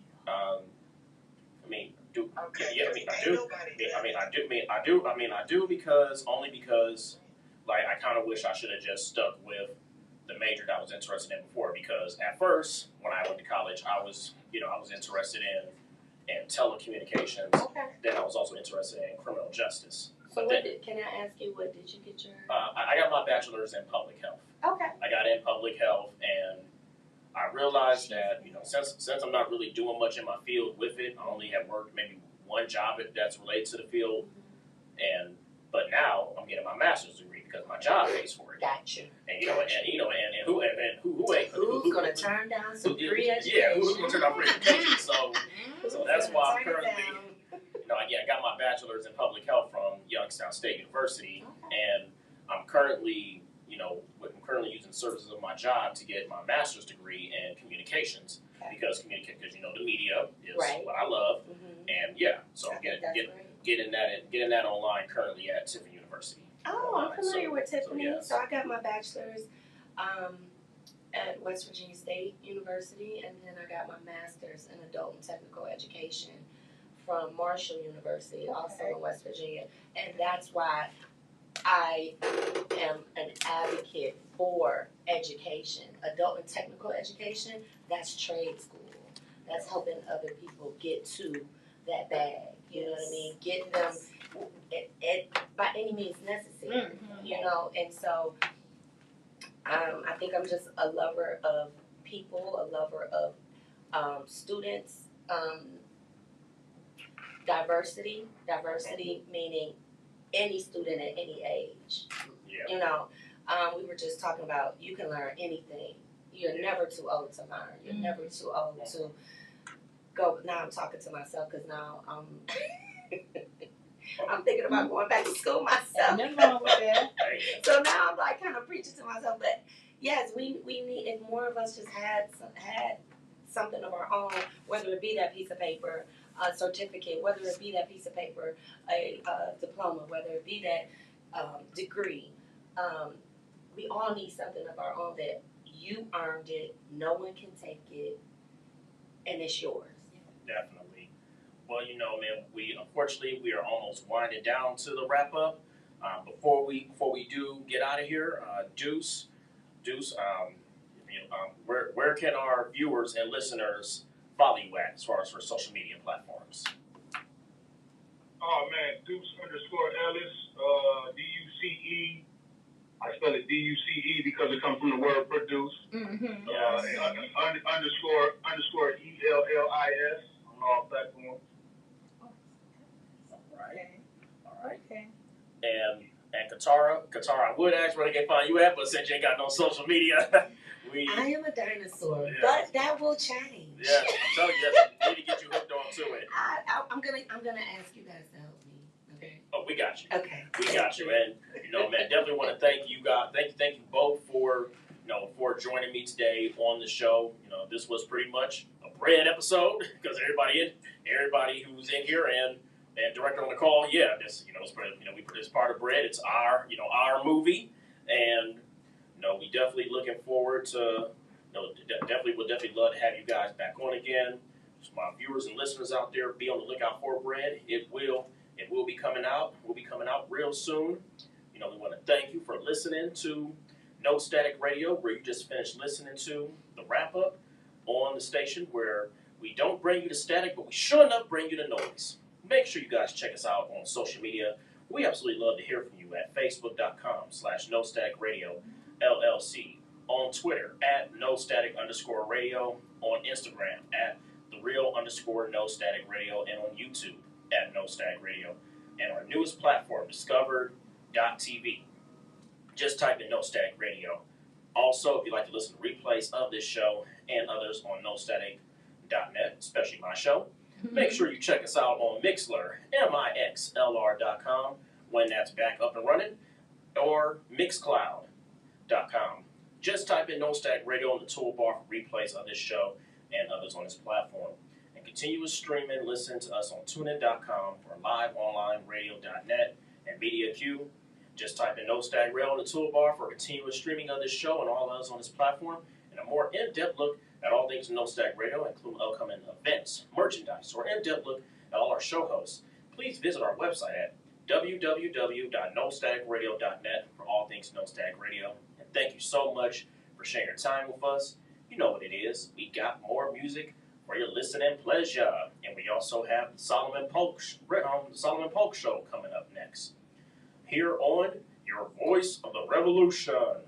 I do because like I kind of wish I should have just stuck with the major that I was interested in before, because at first when I went to college I was interested in telecommunications. Okay. Then I was also interested in criminal justice. So can I ask you, what did you get your? I got my bachelor's in public health. Okay. I got in public health, and I realized that since I'm not really doing much in my field with it, I only have worked maybe one job that's related to the field, but now I'm getting my master's degree because my job pays for it. Gotcha. And who ain't Who's gonna turn down some free education? Yeah, who's gonna turn down free education? So that's why I'm Turn it currently. down. I got my bachelor's in public health from Youngstown State University, and I'm currently using services of my job to get my master's degree in communications, because the media is what I love, and so I'm getting that online currently at Tiffany University. Oh, I'm familiar with Tiffany. yes. So I got my bachelor's at West Virginia State University, and then I got my master's in adult and technical education from Marshall University, also in West Virginia. And that's why I am an advocate for education. Adult and technical education, that's trade school. That's helping other people get to that bag. You know what I mean? Getting them by any means necessary. And so I think I'm just a lover of people, a lover of students. Diversity meaning any student at any age. Yeah. You know, we were just talking about you can learn anything. You're never too old to learn. You're never too old to go. Now I'm talking to myself because now I'm thinking about going back to school myself. Nothing wrong with that. So now I'm like kind of preaching to myself. But yes, we need, if more of us just had something of our own, whether it be that piece of paper, a certificate, whether it be that piece of paper, a diploma, whether it be that degree. We all need something of our own that you earned it, no one can take it, and it's yours. Definitely. Well, you know, man, unfortunately we are almost winding down to the wrap up. Before we do get out of here, DUCE, where can our viewers and listeners follow you at as far as for social media platforms? Oh man, Deuce_Ellis, DUCE. I spell it DUCE because it comes from the word produce. Mm-hmm. Underscore ELLIS on all platforms. All right. Okay. And Katara, I would ask where they can find you at, but since you ain't got no social media, I am a dinosaur, Yeah. but that will change. Yeah, I'm telling you, we need to get you hooked onto it. I'm gonna ask you guys to help me. Okay. Oh, we got you. Okay. We got you, and you know, man, definitely want to thank you guys. Thank you both for for joining me today on the show. You know, this was pretty much a bread episode because everybody who's in here and director on the call, yeah, this we put this part of bread. It's our movie, and we definitely looking forward to definitely love to have you guys back on again. So my viewers and listeners out there, be on the lookout for bread. It will be coming out. We'll be coming out real soon. We want to thank you for listening to No Static Radio, where you just finished listening to the wrap up on the station, where we don't bring you the static, but we sure enough bring you the noise. Make sure you guys check us out on social media. We absolutely love to hear from you at facebook.com/No Static Radio LLC, on Twitter at @NoStatic_radio, on Instagram at @TheReal_No Static Radio, and on YouTube at No Static Radio, and our newest platform, Discovered.tv. Just type in No Static Radio. Also, if you'd like to listen to replays of this show and others on NoStatic.net, especially my show, make sure you check us out on Mixlr, MIXLR.com, when that's back up and running, or Mixcloud.com. Just type in No Static Radio on the toolbar for replays of this show and others on this platform. And continuous streaming, listen to us on TuneIn.com or LiveOnlineRadio.net and MediaQ. Just type in No Static Radio on the toolbar for continuous streaming of this show and all others on this platform, and a more in-depth look at all things No Static Radio, including upcoming events, merchandise, or in-depth look at all our show hosts. Please visit our website at www.nostaticradio.net for all things No Static Radio. And thank you so much for sharing your time with us. You know what it is. We got more music for your listening pleasure. And we also have the Solomon Polk Show coming up next. Here on Your Voice of the Revolution.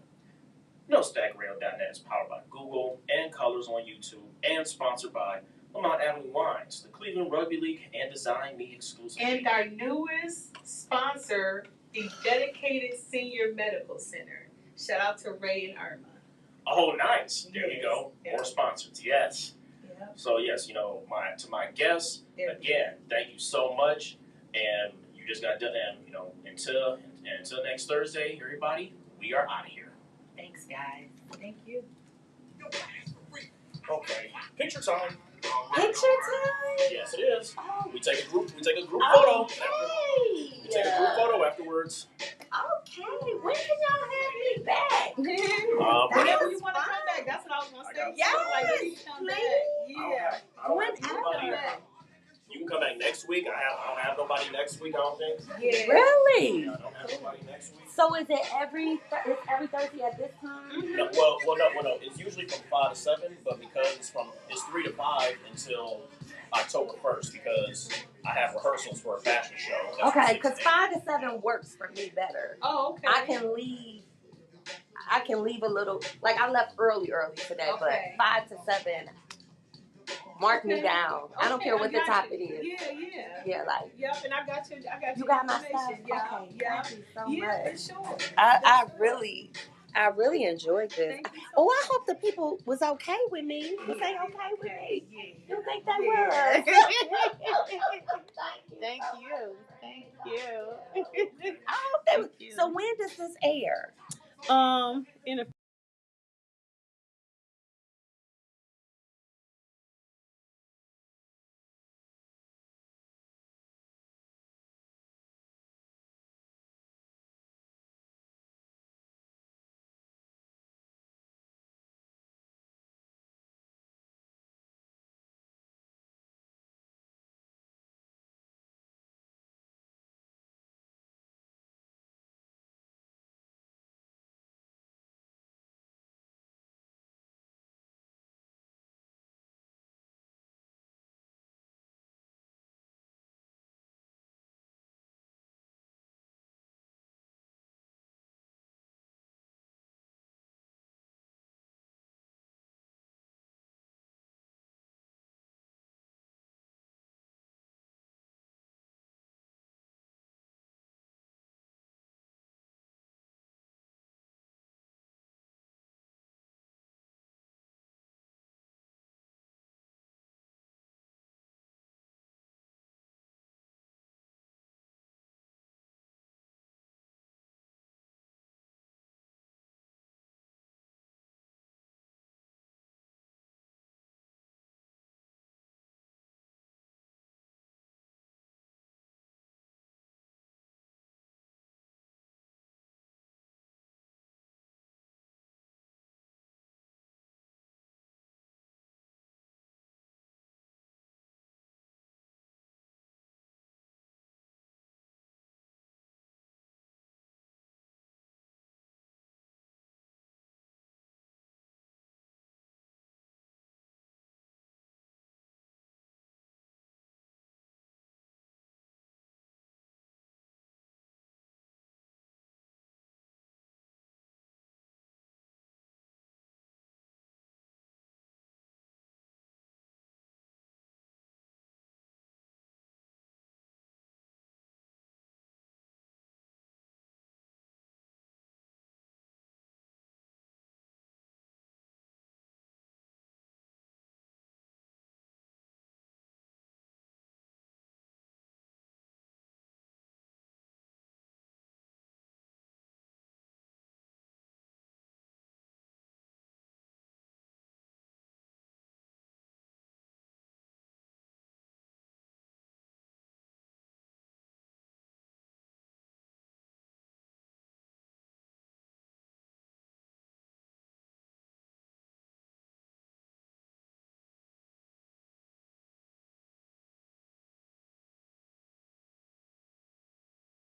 NoStaticRadio.net is powered by Google and Colors on YouTube, and sponsored by Lamont Avenue Wines, the Cleveland Rugby League, and Design Me exclusively. And our newest sponsor, the Dedicated Senior Medical Center. Shout out to Ray and Irma. Oh, nice. There Yes. you go. Yeah. More sponsors. Yes. Yeah. So, yes, to my guests, again, thank you so much. And you just got done. And, until next Thursday, everybody, we are out of here. Thanks, guys. Thank you. Okay. Picture time. Picture time. Yes, it is. Oh, We take a group photo. okay. We take a group photo afterwards. Okay. When can y'all have me back? Whenever you want to come back, that's what I was going to say. Yes, Please come back. please. I don't have anybody. Whenever. You can come back next week. I don't have nobody next week, I don't think. Yeah. Really? I don't have nobody next week. So is it every Thursday at this time? No, no. It's usually from 5 to 7, but because it's 3 to 5 until October 1st, because I have rehearsals for a fashion show. That's Okay, from because 6 to 8. 5 to 7 works for me better. Oh, okay. I can leave a little, like I left early today, Okay. but 5 to 7, Mark me down. I don't care what the topic is. Yeah. Yeah, like. Yep, and I got your You got my information. stuff. Yeah, Okay, yeah. thank you so Yeah, much. for sure. I really enjoyed this. Thank you so I hope the people was okay with me. Was they okay with me? Yeah. You think they was? Thank you. I hope they was. So when does this air? In a